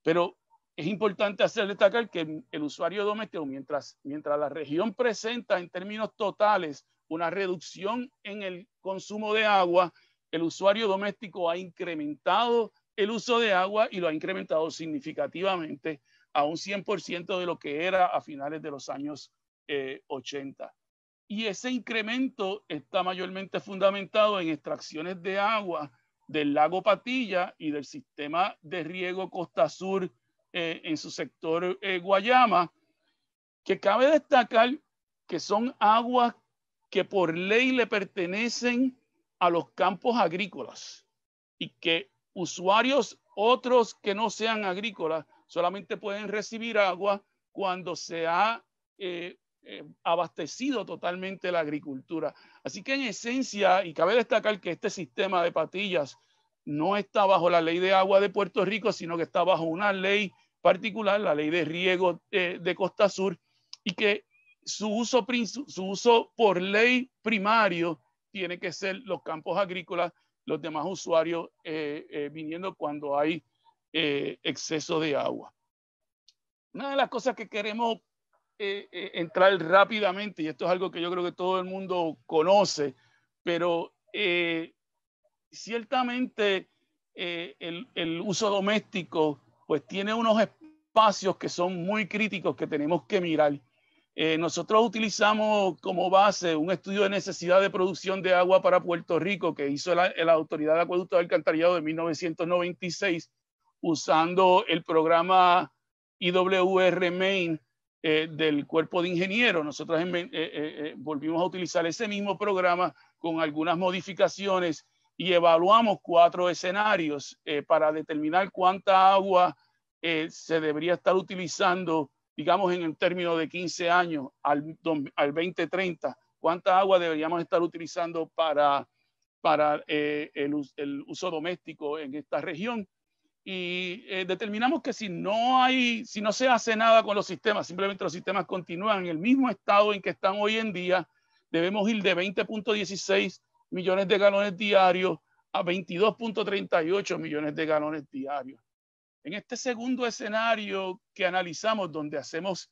Pero es importante hacer destacar que el usuario doméstico, mientras la región presenta en términos totales una reducción en el consumo de agua, el usuario doméstico ha incrementado el uso de agua y lo ha incrementado significativamente a un 100% de lo que era a finales de los años 80. Y ese incremento está mayormente fundamentado en extracciones de agua del lago Patilla y del sistema de riego Costa Sur en su sector Guayama, que cabe destacar que son aguas que por ley le pertenecen a los campos agrícolas y que usuarios otros que no sean agrícolas solamente pueden recibir agua cuando se ha abastecido totalmente la agricultura. Así que en esencia, y cabe destacar que este sistema de Patillas no está bajo la ley de agua de Puerto Rico, sino que está bajo una ley particular, la ley de riego de Costa Sur, y que su uso por ley primario tiene que ser los campos agrícolas, los demás usuarios viniendo cuando hay exceso de agua. Una de las cosas que queremos entrar rápidamente, y esto es algo que yo creo que todo el mundo conoce, pero ciertamente el uso doméstico pues tiene unos espacios que son muy críticos que tenemos que mirar. Nosotros utilizamos como base un estudio de necesidad de producción de agua para Puerto Rico que hizo la Autoridad de Acueducto y Alcantarillado de 1996 usando el programa IWR Main del Cuerpo de Ingenieros. Nosotros volvimos a utilizar ese mismo programa con algunas modificaciones y evaluamos 4 escenarios para determinar cuánta agua se debería estar utilizando, digamos, en el término de 15 años al 2030. ¿Cuánta agua deberíamos estar utilizando para el uso doméstico en esta región? Y determinamos que si no se hace nada con los sistemas, simplemente los sistemas continúan en el mismo estado en que están hoy en día, debemos ir de 20.16 millones de galones diarios a 22.38 millones de galones diarios. En este segundo escenario que analizamos, donde hacemos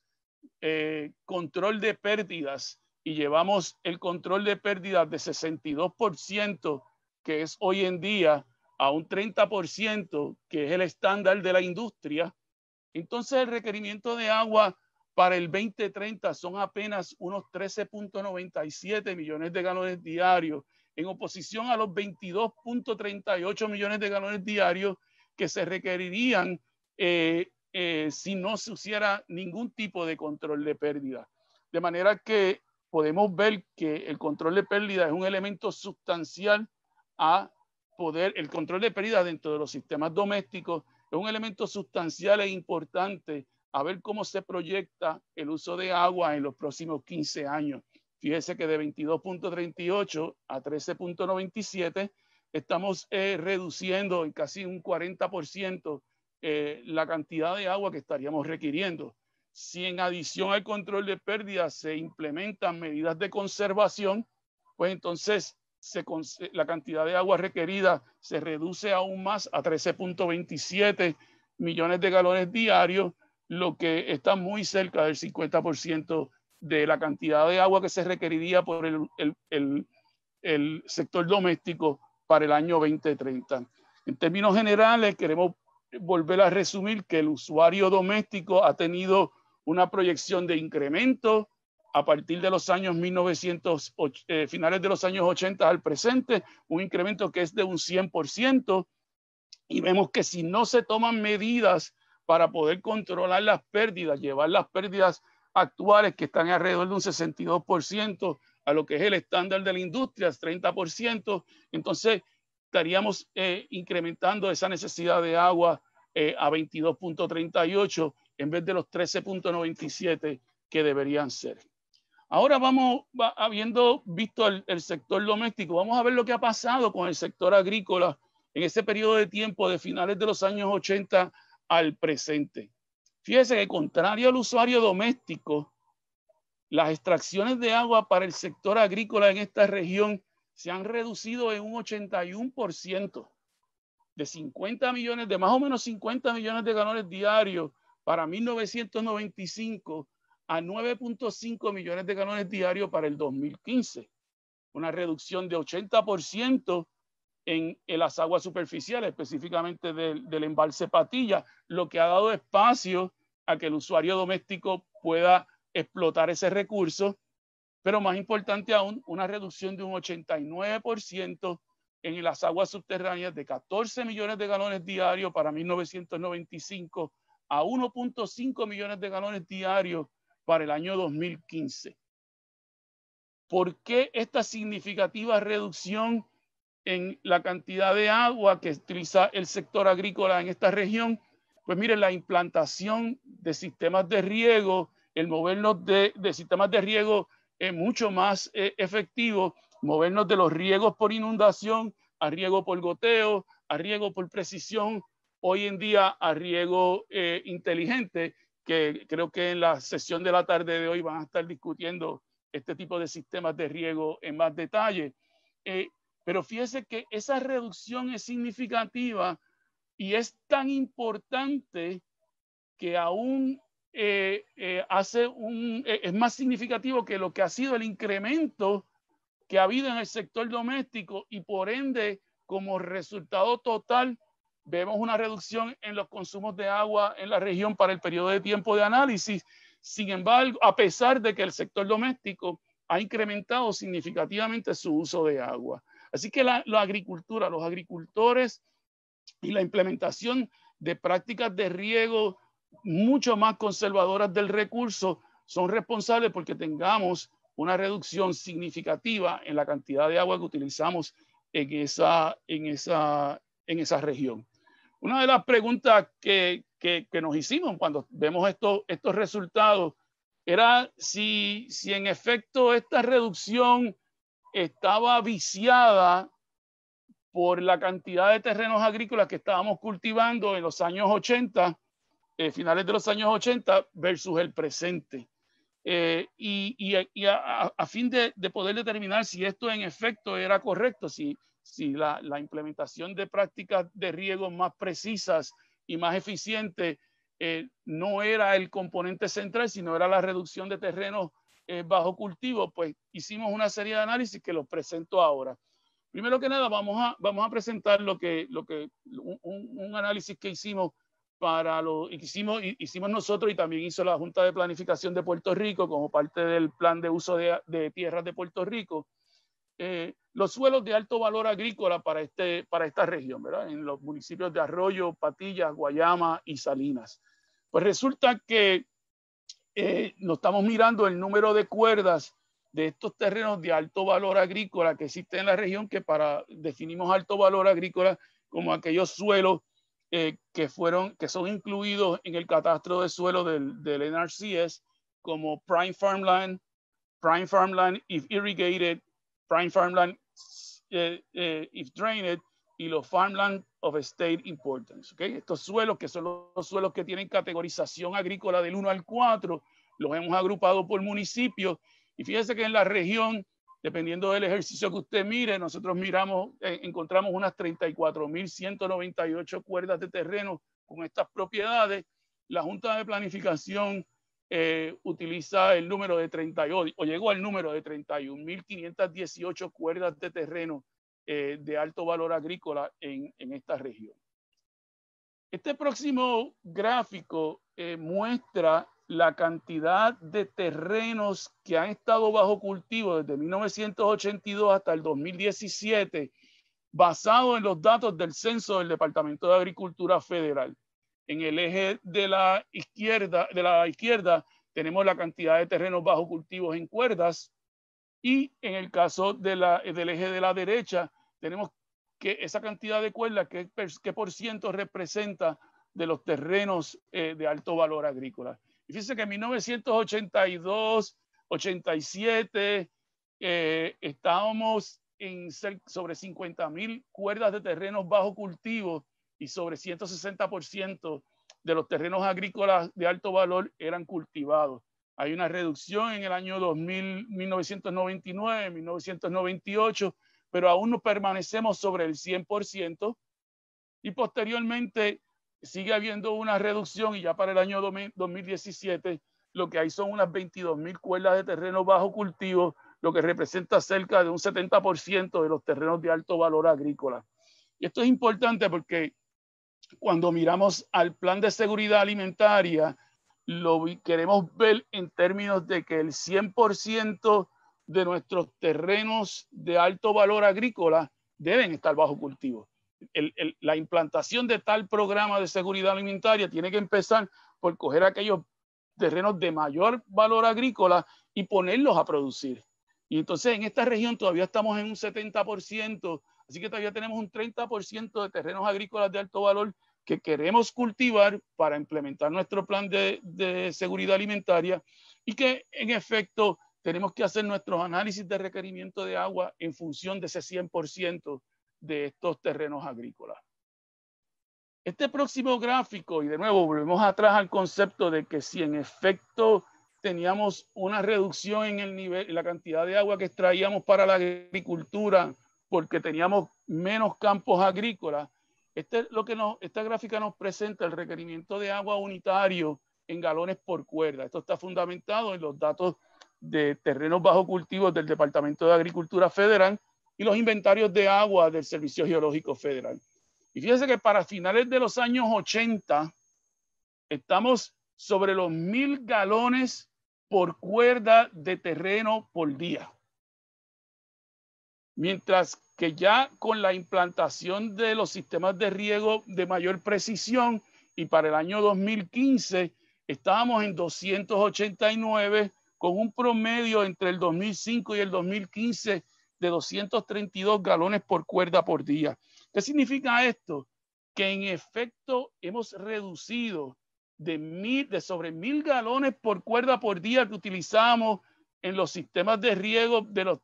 control de pérdidas y llevamos el control de pérdidas de 62%, que es hoy en día, a un 30%, que es el estándar de la industria, entonces el requerimiento de agua para el 2030 son apenas unos 13.97 millones de galones diarios, en oposición a los 22.38 millones de galones diarios que se requerirían si no se hiciera ningún tipo de control de pérdida. De manera que podemos ver que el control de pérdida es un elemento sustancial el control de pérdida dentro de los sistemas domésticos es un elemento sustancial e importante a ver cómo se proyecta el uso de agua en los próximos 15 años. Fíjese que de 22.38 a 13.97 estamos reduciendo en casi un 40% la cantidad de agua que estaríamos requiriendo. Si en adición al control de pérdidas se implementan medidas de conservación, pues entonces la cantidad de agua requerida se reduce aún más a 13.27 millones de galones diarios, lo que está muy cerca del 50% de la cantidad de agua que se requeriría por el sector doméstico para el año 2030. En términos generales, queremos volver a resumir que el usuario doméstico ha tenido una proyección de incremento a partir de los años finales de los años 80 al presente, un incremento que es de un 100%, y vemos que si no se toman medidas para poder controlar las pérdidas, llevar las pérdidas actuales que están alrededor de un 62% a lo que es el estándar de la industria, 30%, entonces estaríamos incrementando esa necesidad de agua a 22.38 en vez de los 13.97 que deberían ser. Ahora habiendo visto el sector doméstico, vamos a ver lo que ha pasado con el sector agrícola en ese periodo de tiempo de finales de los años 80 al presente. Fíjese que contrario al usuario doméstico, las extracciones de agua para el sector agrícola en esta región se han reducido en un 81%, de más o menos 50 millones de galones diarios para 1995 a 9.5 millones de galones diarios para el 2015. Una reducción de 80% en las aguas superficiales, específicamente del embalse Patilla, lo que ha dado espacio a que el usuario doméstico pueda explotar ese recurso, pero más importante aún, una reducción de un 89% en las aguas subterráneas de 14 millones de galones diarios para 1995 a 1.5 millones de galones diarios para el año 2015. ¿Por qué esta significativa reducción en la cantidad de agua que utiliza el sector agrícola en esta región? Pues miren, la implantación de sistemas de riego, el movernos de sistemas de riego mucho más efectivos, movernos de los riegos por inundación a riego por goteo, a riego por precisión, hoy en día a riego inteligente, que creo que en la sesión de la tarde de hoy van a estar discutiendo este tipo de sistemas de riego en más detalle. Pero fíjese que esa reducción es significativa y es tan importante que aún es más significativo que lo que ha sido el incremento que ha habido en el sector doméstico, y por ende, como resultado total, vemos una reducción en los consumos de agua en la región para el periodo de tiempo de análisis. Sin embargo, a pesar de que el sector doméstico ha incrementado significativamente su uso de agua. Así que la agricultura, los agricultores y la implementación de prácticas de riego mucho más conservadoras del recurso son responsables porque tengamos una reducción significativa en la cantidad de agua que utilizamos en esa región. Una de las preguntas que nos hicimos cuando vemos estos resultados era si en efecto esta reducción estaba viciada por la cantidad de terrenos agrícolas que estábamos cultivando en los años 80, finales de los años 80 versus el presente. A fin de poder determinar si esto en efecto era correcto, si la implementación de prácticas de riego más precisas y más eficientes no era el componente central, sino era la reducción de terrenos bajo cultivo, pues hicimos una serie de análisis que los presento ahora. Primero que nada, vamos a presentar un análisis que hicimos hicimos nosotros, y también hizo la Junta de Planificación de Puerto Rico como parte del plan de uso de tierras de Puerto Rico. Los suelos de alto valor agrícola para esta región, ¿verdad? En los municipios de Arroyo, Patillas, Guayama y Salinas. Pues resulta que nos estamos mirando el número de cuerdas de estos terrenos de alto valor agrícola que existen en la región, que definimos alto valor agrícola como aquellos suelos que son incluidos en el catastro de suelo del NRCS como prime farmland if irrigated, prime farmland if drained, y los farmland of state importance. ¿Okay? Estos suelos, que son los suelos que tienen categorización agrícola del 1 al 4, los hemos agrupado por municipios. Y fíjese que en la región, dependiendo del ejercicio que usted mire, nosotros encontramos unas 34.198 cuerdas de terreno con estas propiedades. La Junta de Planificación utiliza el número de 38, o llegó al número de 31.518 cuerdas de terreno de alto valor agrícola en esta región. Este próximo gráfico muestra la cantidad de terrenos que han estado bajo cultivo desde 1982 hasta el 2017, basado en los datos del censo del Departamento de Agricultura Federal. En el eje de la izquierda tenemos la cantidad de terrenos bajo cultivos en cuerdas, y en el caso del eje de la derecha tenemos que esa cantidad de cuerdas, qué por ciento representa de los terrenos de alto valor agrícola. Y fíjense que en 1982, 87, estábamos en sobre 50.000 cuerdas de terrenos bajo cultivo, y sobre 160% de los terrenos agrícolas de alto valor eran cultivados. Hay una reducción en el año 1999, 1998, pero aún no permanecemos sobre el 100%. Y posteriormente sigue habiendo una reducción y ya para el año 2017 lo que hay son unas 22.000 cuerdas de terreno bajo cultivo, lo que representa cerca de un 70% de los terrenos de alto valor agrícola. Y esto es importante porque cuando miramos al plan de seguridad alimentaria, lo queremos ver en términos de que el 100% de nuestros terrenos de alto valor agrícola deben estar bajo cultivo. La implantación de tal programa de seguridad alimentaria tiene que empezar por coger aquellos terrenos de mayor valor agrícola y ponerlos a producir. Y entonces en esta región todavía estamos en un 70%, así que todavía tenemos un 30% de terrenos agrícolas de alto valor que queremos cultivar para implementar nuestro plan de seguridad alimentaria y que en efecto tenemos que hacer nuestros análisis de requerimiento de agua en función de ese 100% de estos terrenos agrícolas. Este próximo gráfico, y de nuevo volvemos atrás al concepto de que si en efecto teníamos una reducción en el nivel, en la cantidad de agua que extraíamos para la agricultura porque teníamos menos campos agrícolas, esta gráfica nos presenta el requerimiento de agua unitario en galones por cuerda. Esto está fundamentado en los datos de terrenos bajo cultivos del Departamento de Agricultura Federal y los inventarios de agua del Servicio Geológico Federal. Y fíjense que para finales de los años 80 estamos sobre los 1.000 galones por cuerda de terreno por día. Mientras que ya con la implantación de los sistemas de riego de mayor precisión y para el año 2015 estábamos en 289 con un promedio entre el 2005 y el 2015 de 232 galones por cuerda por día. ¿Qué significa esto? Que en efecto hemos reducido de sobre 1.000 galones por cuerda por día que utilizamos en los sistemas de riego de los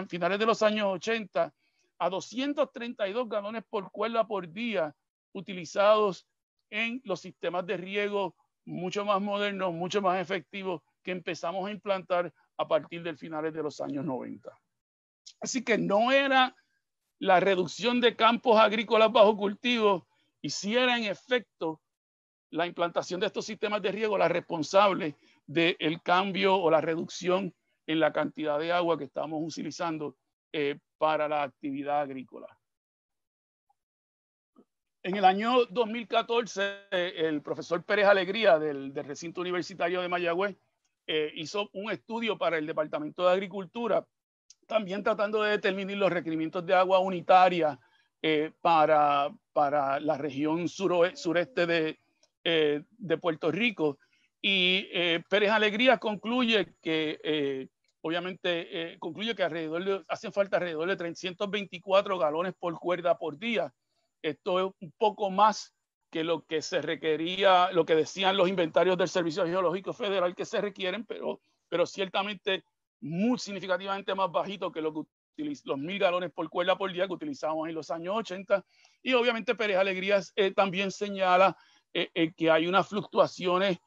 finales de los años 80 a 232 galones por cuerda por día utilizados en los sistemas de riego mucho más modernos, mucho más efectivos que empezamos a implantar a partir del finales de los años 90. Así que no era la reducción de campos agrícolas bajo cultivo y sí era en efecto la implantación de estos sistemas de riego la responsable del cambio o la reducción en la cantidad de agua que estamos utilizando para la actividad agrícola. En el año 2014, el profesor Pérez Alegría del recinto universitario de Mayagüez hizo un estudio para el Departamento de Agricultura, también tratando de determinar los requerimientos de agua unitaria para la región sureste de Puerto Rico. Y Pérez Alegría concluye que obviamente concluye que hacen falta alrededor de 324 galones por cuerda por día. Esto es un poco más que lo que se requería, lo que decían los inventarios del Servicio Geológico Federal que se requieren, pero ciertamente muy significativamente más bajito que los 1.000 galones por cuerda por día que utilizábamos en los años 80. Y obviamente Pérez Alegría también señala que hay unas fluctuaciones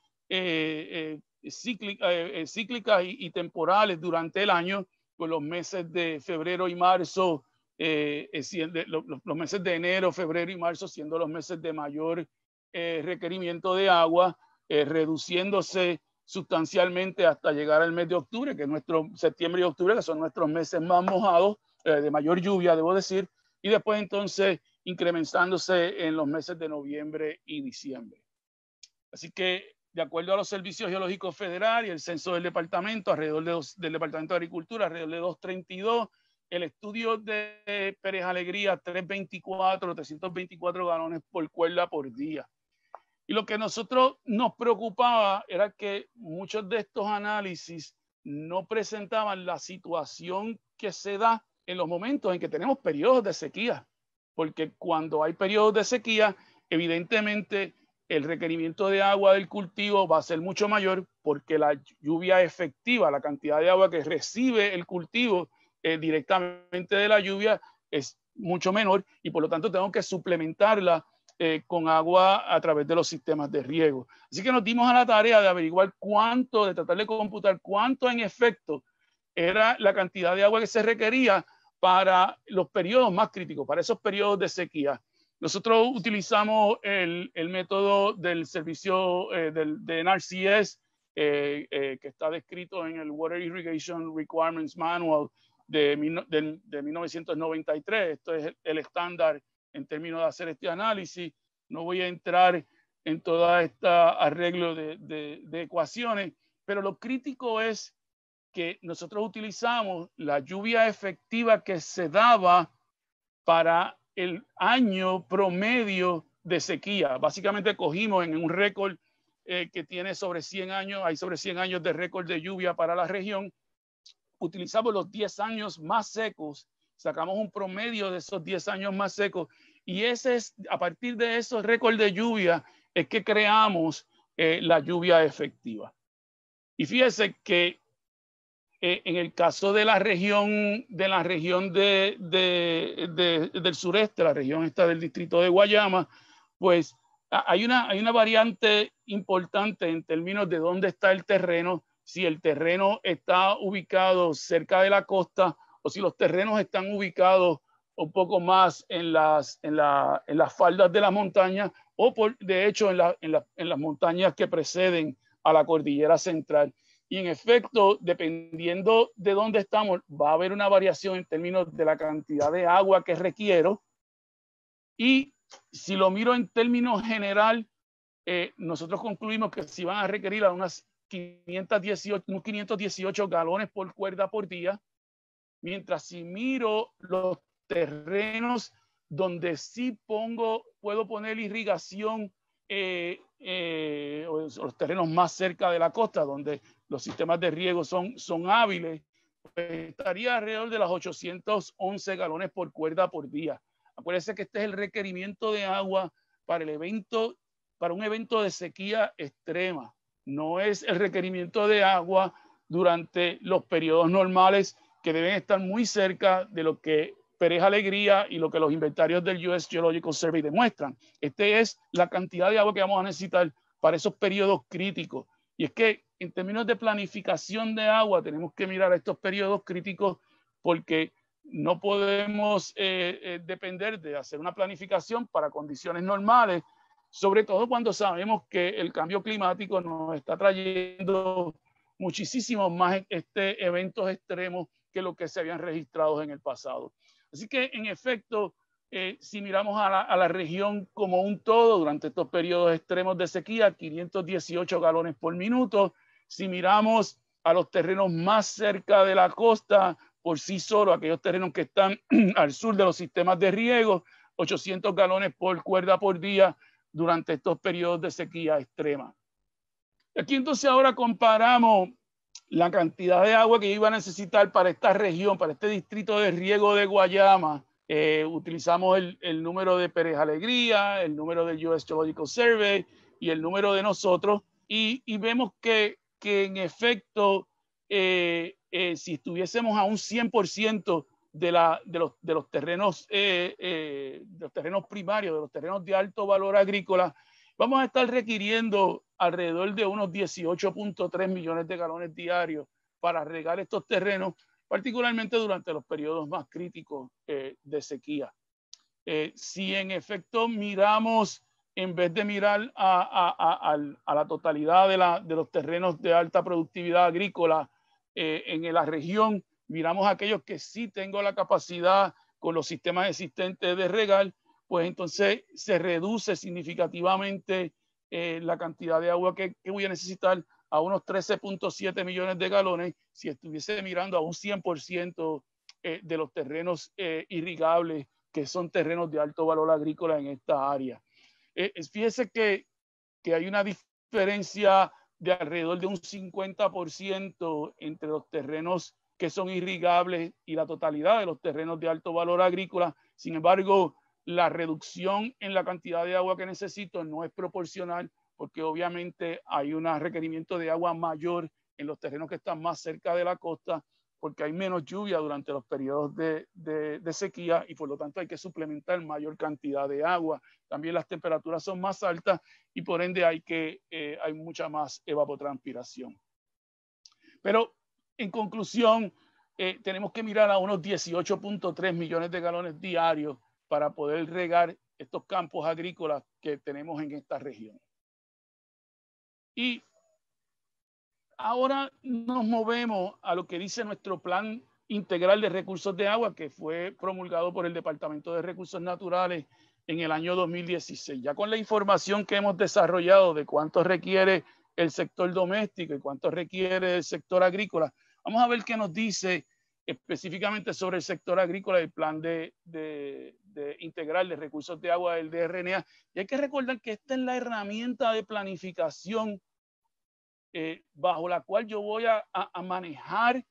cíclicas y temporales durante el año, con los meses de febrero y marzo, los meses de enero, febrero y marzo siendo los meses de mayor requerimiento de agua, reduciéndose sustancialmente hasta llegar al mes de octubre, que es nuestro septiembre y octubre, que son nuestros meses más mojados, de mayor lluvia, debo decir, y después entonces incrementándose en los meses de noviembre y diciembre. Así que, de acuerdo a los servicios geológicos federales y el censo del departamento, del Departamento de Agricultura, alrededor de 232, el estudio de Pérez Alegría, 324 galones por cuerda por día. Y lo que nosotros nos preocupaba era que muchos de estos análisis no presentaban la situación que se da en los momentos en que tenemos periodos de sequía, porque cuando hay periodos de sequía, evidentemente el requerimiento de agua del cultivo va a ser mucho mayor porque la lluvia efectiva, la cantidad de agua que recibe el cultivo directamente de la lluvia es mucho menor y por lo tanto tengo que suplementarla con agua a través de los sistemas de riego. Así que nos dimos a la tarea de averiguar de tratar de computar cuánto en efecto era la cantidad de agua que se requería para los periodos más críticos, para esos periodos de sequía. Nosotros utilizamos el método del servicio de NRCS que está descrito en el Water Irrigation Requirements Manual de 1993. Esto es el estándar en términos de hacer este análisis. No voy a entrar en todo este arreglo de ecuaciones, pero lo crítico es que nosotros utilizamos la lluvia efectiva que se daba para el año promedio de sequía. Básicamente cogimos en un récord que tiene sobre 100 años, hay sobre 100 años de récord de lluvia para la región. Utilizamos los 10 años más secos, sacamos un promedio de esos 10 años más secos y ese es, a partir de esos récords de lluvia es que creamos la lluvia efectiva. Y fíjese que en el caso de la región del sureste, la región esta del distrito de Guayama, pues hay una variante importante en términos de dónde está el terreno, si el terreno está ubicado cerca de la costa o si los terrenos están ubicados un poco más en las faldas de la montaña o de hecho en las montañas que preceden a la cordillera central. Y en efecto, dependiendo de dónde estamos, va a haber una variación en términos de la cantidad de agua que requiero. Y si lo miro en términos general, nosotros concluimos que si van a requerir a unos 518 galones por cuerda por día, mientras si miro los terrenos donde sí puedo poner irrigación, los terrenos más cerca de la costa, donde los sistemas de riego son hábiles, pues estaría alrededor de las 811 galones por cuerda por día. Acuérdense que este es el requerimiento de agua para un evento de sequía extrema. No es el requerimiento de agua durante los periodos normales que deben estar muy cerca de lo que Pérez Alegría y lo que los inventarios del US Geological Survey demuestran. Esta es la cantidad de agua que vamos a necesitar para esos periodos críticos. Y es que en términos de planificación de agua tenemos que mirar estos periodos críticos porque no podemos depender de hacer una planificación para condiciones normales, sobre todo cuando sabemos que el cambio climático nos está trayendo muchísimos más eventos extremos que lo que se habían registrado en el pasado. Así que, en efecto, si miramos a la región como un todo durante estos periodos extremos de sequía, 518 galones por minuto. Si miramos a los terrenos más cerca de la costa, por sí solo, aquellos terrenos que están al sur de los sistemas de riego, 800 galones por cuerda por día durante estos periodos de sequía extrema. Aquí entonces ahora comparamos la cantidad de agua que iba a necesitar para esta región, para este distrito de riego de Guayama. Utilizamos el número de Pérez Alegría, el número del US Geological Survey y el número de nosotros y vemos que en efecto si estuviésemos a un 100% de los terrenos primarios, de los terrenos de alto valor agrícola, vamos a estar requiriendo alrededor de unos 18.3 millones de galones diarios para regar estos terrenos, particularmente durante los periodos más críticos de sequía. Si en efecto miramos, en vez de mirar a la totalidad de los terrenos de alta productividad agrícola en la región, miramos aquellos que sí tengo la capacidad con los sistemas existentes de regar, pues entonces se reduce significativamente la cantidad de agua que voy a necesitar a unos 13.7 millones de galones si estuviese mirando a un 100% de los terrenos irrigables que son terrenos de alto valor agrícola en esta área. Fíjese que hay una diferencia de alrededor de un 50% entre los terrenos que son irrigables y la totalidad de los terrenos de alto valor agrícola. Sin embargo, la reducción en la cantidad de agua que necesito no es proporcional porque obviamente hay un requerimiento de agua mayor en los terrenos que están más cerca de la costa porque hay menos lluvia durante los periodos de sequía y por lo tanto hay que suplementar mayor cantidad de agua. También las temperaturas son más altas y por ende hay mucha más evapotranspiración. Pero en conclusión, tenemos que mirar a unos 18.3 millones de galones diarios para poder regar estos campos agrícolas que tenemos en esta región. Y ahora nos movemos a lo que dice nuestro Plan Integral de Recursos de Agua, que fue promulgado por el Departamento de Recursos Naturales en el año 2016. Ya con la información que hemos desarrollado de cuánto requiere el sector doméstico y cuánto requiere el sector agrícola, vamos a ver qué nos dice específicamente sobre el sector agrícola el Plan Integral de Recursos de Agua del DRNA. Y hay que recordar que esta es la herramienta de planificación bajo la cual yo voy a manejar,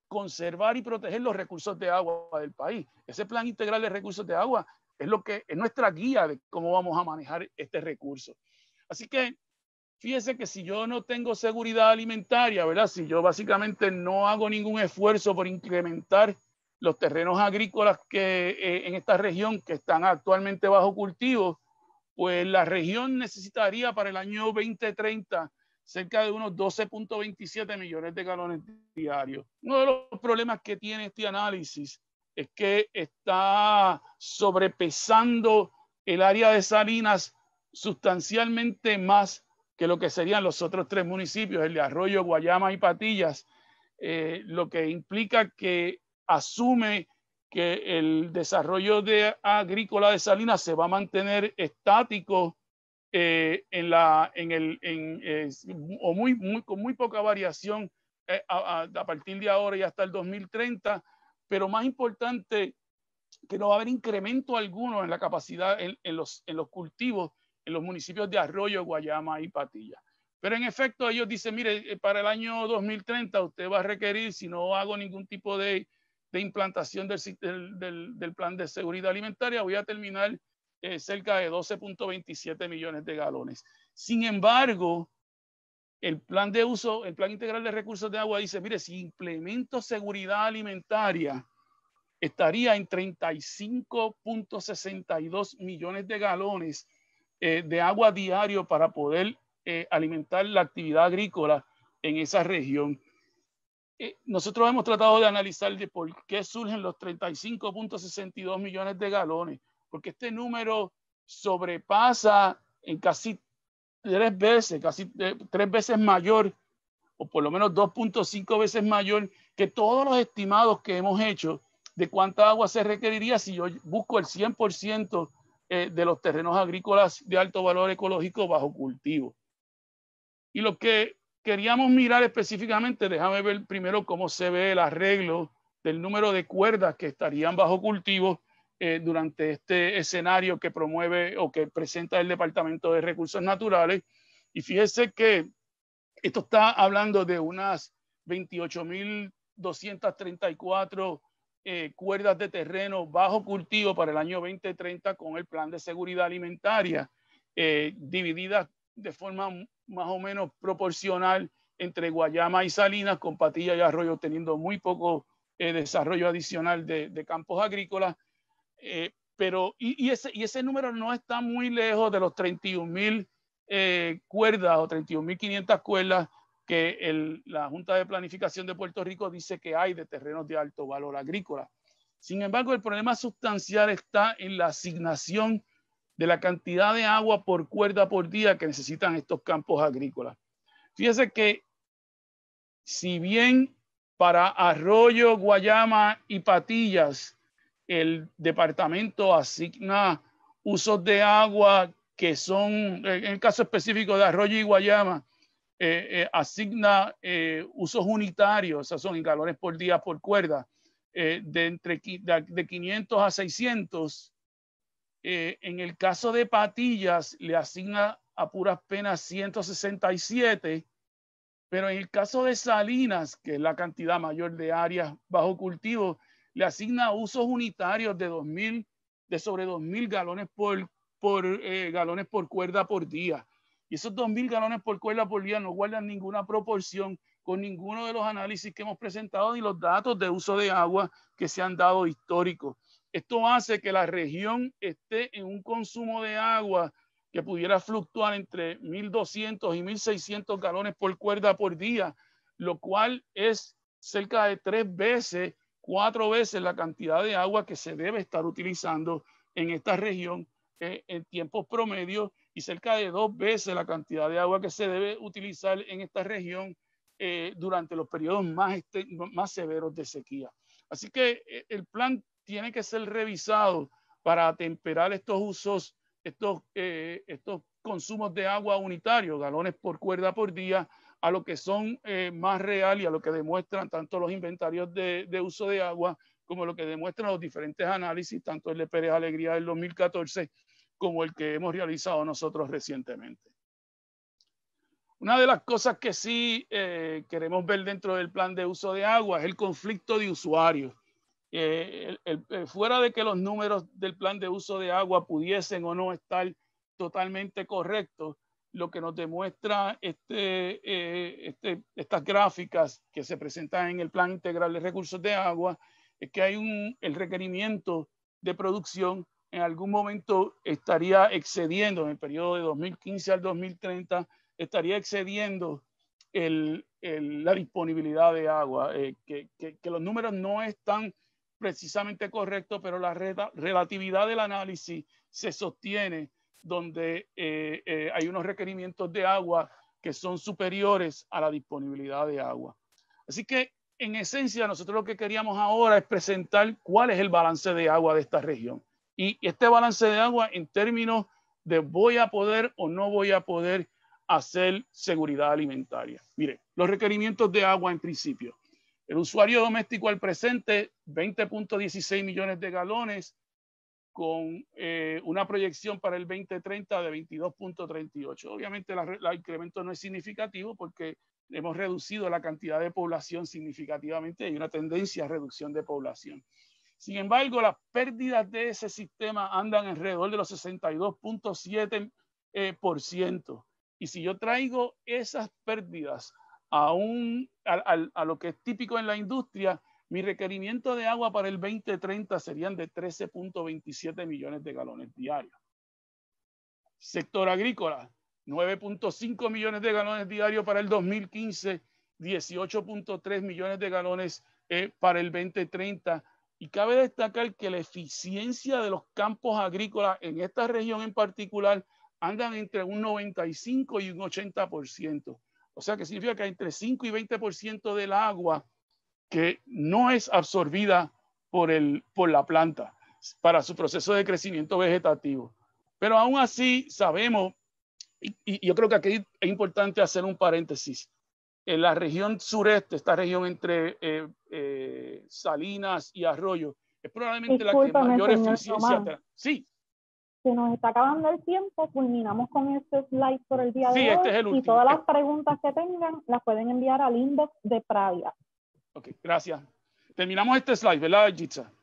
conservar y proteger los recursos de agua del país. Ese Plan Integral de Recursos de Agua es lo que es nuestra guía de cómo vamos a manejar este recurso. Así que fíjese que si yo no tengo seguridad alimentaria, ¿verdad? Si yo básicamente no hago ningún esfuerzo por incrementar los terrenos agrícolas que en esta región que están actualmente bajo cultivo, pues la región necesitaría para el año 2030 cerca de unos 12.27 millones de galones diarios. Uno de los problemas que tiene este análisis es que está sobrepesando el área de Salinas sustancialmente más que lo que serían los otros tres municipios, el de Arroyo, Guayama y Patillas, lo que implica que asume que el desarrollo agrícola de Salinas se va a mantener estático con muy poca variación a partir de ahora y hasta el 2030, pero más importante, que no va a haber incremento alguno en la capacidad en los cultivos en los municipios de Arroyo, Guayama y Patillas. Pero en efecto ellos dicen, mire, para el año 2030 usted va a requerir, si no hago ningún tipo de implantación del plan de seguridad alimentaria, voy a terminar cerca de 12.27 millones de galones. Sin embargo, el plan integral de recursos de agua dice, mire, si implemento seguridad alimentaria, estaría en 35.62 millones de galones de agua diario para poder alimentar la actividad agrícola en esa región. Nosotros hemos tratado de analizar de por qué surgen los 35.62 millones de galones, porque este número sobrepasa en casi tres veces mayor, o por lo menos 2.5 veces mayor que todos los estimados que hemos hecho de cuánta agua se requeriría si yo busco el 100% de los terrenos agrícolas de alto valor ecológico bajo cultivo. Y lo que queríamos mirar específicamente, déjame ver primero cómo se ve el arreglo del número de cuerdas que estarían bajo cultivo durante este escenario que promueve o que presenta el Departamento de Recursos Naturales. Y fíjese que esto está hablando de unas 28.234 cuerdas de terreno bajo cultivo para el año 2030 con el plan de seguridad alimentaria, divididas de forma más o menos proporcional entre Guayama y Salinas, con Patillas y Arroyo teniendo muy poco desarrollo adicional de campos agrícolas. Pero ese número no está muy lejos de los 31.000 cuerdas o 31.500 cuerdas que la Junta de Planificación de Puerto Rico dice que hay de terrenos de alto valor agrícola. Sin embargo, el problema sustancial está en la asignación de la cantidad de agua por cuerda por día que necesitan estos campos agrícolas. Fíjese que si bien para Arroyo, Guayama y Patillas el departamento asigna usos de agua que son, en el caso específico de Arroyo y Guayama, asigna usos unitarios, esos son en galones por día por cuerda, de 500 a 600. En el caso de Patillas le asigna a puras penas 167, pero en el caso de Salinas, que es la cantidad mayor de áreas bajo cultivo, le asigna usos unitarios de sobre 2.000 galones galones por cuerda por día. Y esos 2.000 galones por cuerda por día no guardan ninguna proporción con ninguno de los análisis que hemos presentado ni los datos de uso de agua que se han dado históricos. Esto hace que la región esté en un consumo de agua que pudiera fluctuar entre 1.200 y 1.600 galones por cuerda por día, lo cual es cerca de 4 veces la cantidad de agua que se debe estar utilizando en esta región en tiempos promedios y cerca de 2 veces la cantidad de agua que se debe utilizar en esta región durante los periodos más severos de sequía. Así que el plan tiene que ser revisado para atemperar estos usos, estos consumos de agua unitarios, galones por cuerda por día, a lo que son más real y a lo que demuestran tanto los inventarios de uso de agua como lo que demuestran los diferentes análisis, tanto el de Pérez Alegría del 2014 como el que hemos realizado nosotros recientemente. Una de las cosas que sí queremos ver dentro del plan de uso de agua es el conflicto de usuarios. Fuera de que los números del plan de uso de agua pudiesen o no estar totalmente correctos, lo que nos demuestra estas gráficas que se presentan en el Plan Integral de Recursos de Agua es que hay el requerimiento de producción en algún momento estaría excediendo, en el periodo de 2015 al 2030, estaría excediendo la disponibilidad de agua, que los números no están precisamente correctos, pero la relatividad del análisis se sostiene donde hay unos requerimientos de agua que son superiores a la disponibilidad de agua. Así que, en esencia, nosotros lo que queríamos ahora es presentar cuál es el balance de agua de esta región. Y este balance de agua en términos de voy a poder o no voy a poder hacer seguridad alimentaria. Mire, los requerimientos de agua en principio. El usuario doméstico al presente, 20.16 millones de galones, con una proyección para el 2030 de 22.38. Obviamente el incremento no es significativo porque hemos reducido la cantidad de población significativamente. Hay una tendencia a reducción de población. Sin embargo, las pérdidas de ese sistema andan alrededor de los 62.7%. Y si yo traigo esas pérdidas a lo que es típico en la industria, mi requerimiento de agua para el 2030 serían de 13.27 millones de galones diarios. Sector agrícola, 9.5 millones de galones diarios para el 2015, 18.3 millones de galones para el 2030. Y cabe destacar que la eficiencia de los campos agrícolas en esta región en particular andan entre un 95 y un 80%. O sea que significa que entre 5 y 20% del agua que no es absorbida por la planta para su proceso de crecimiento vegetativo. Pero aún así sabemos, y yo creo que aquí es importante hacer un paréntesis, en la región sureste, esta región entre Salinas y Arroyo, es probablemente la que mayor eficiencia. Sí. Se nos está acabando el tiempo, culminamos con este slide por el día de hoy. Este es el último. Y todas las preguntas que tengan las pueden enviar al inbox de Pravia. Ok, gracias. Terminamos este slide, ¿verdad, Yitza?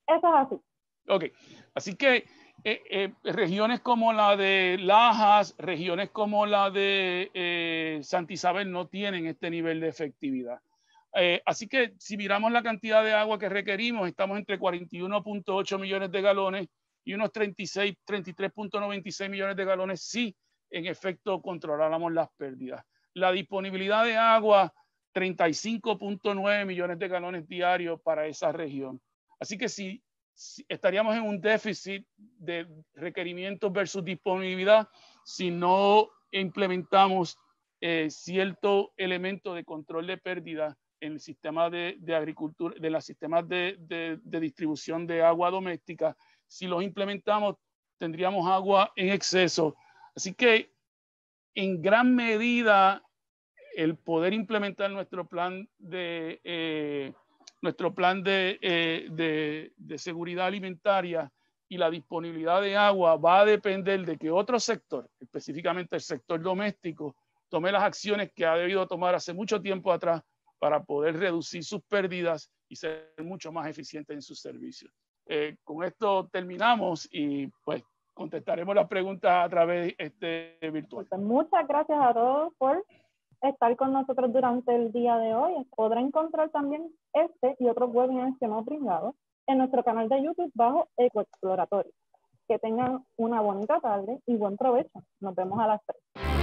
Eso es así. Ok, así que regiones como la de Lajas, regiones como la de Santa Isabel no tienen este nivel de efectividad. Así que si miramos la cantidad de agua que requerimos, estamos entre 41.8 millones de galones y unos 33.96 millones de galones si en efecto controláramos las pérdidas. La disponibilidad de agua, 35.9 millones de galones diarios para esa región. Así que si estaríamos en un déficit de requerimientos versus disponibilidad si no implementamos cierto elemento de control de pérdida en el sistema de agricultura, de los sistemas de distribución de agua doméstica. Si los implementamos, tendríamos agua en exceso. Así que en gran medida el poder implementar nuestro plan de seguridad alimentaria y la disponibilidad de agua va a depender de que otro sector, específicamente el sector doméstico, tome las acciones que ha debido tomar hace mucho tiempo atrás para poder reducir sus pérdidas y ser mucho más eficiente en sus servicios. Con esto terminamos y pues contestaremos las preguntas a través virtual. Muchas gracias a todos por estar con nosotros durante el día de hoy. Podrá encontrar también este y otros webinars que hemos brindado en nuestro canal de YouTube bajo Ecoexploratorio. Que tengan una bonita tarde y buen provecho. Nos vemos a las 3.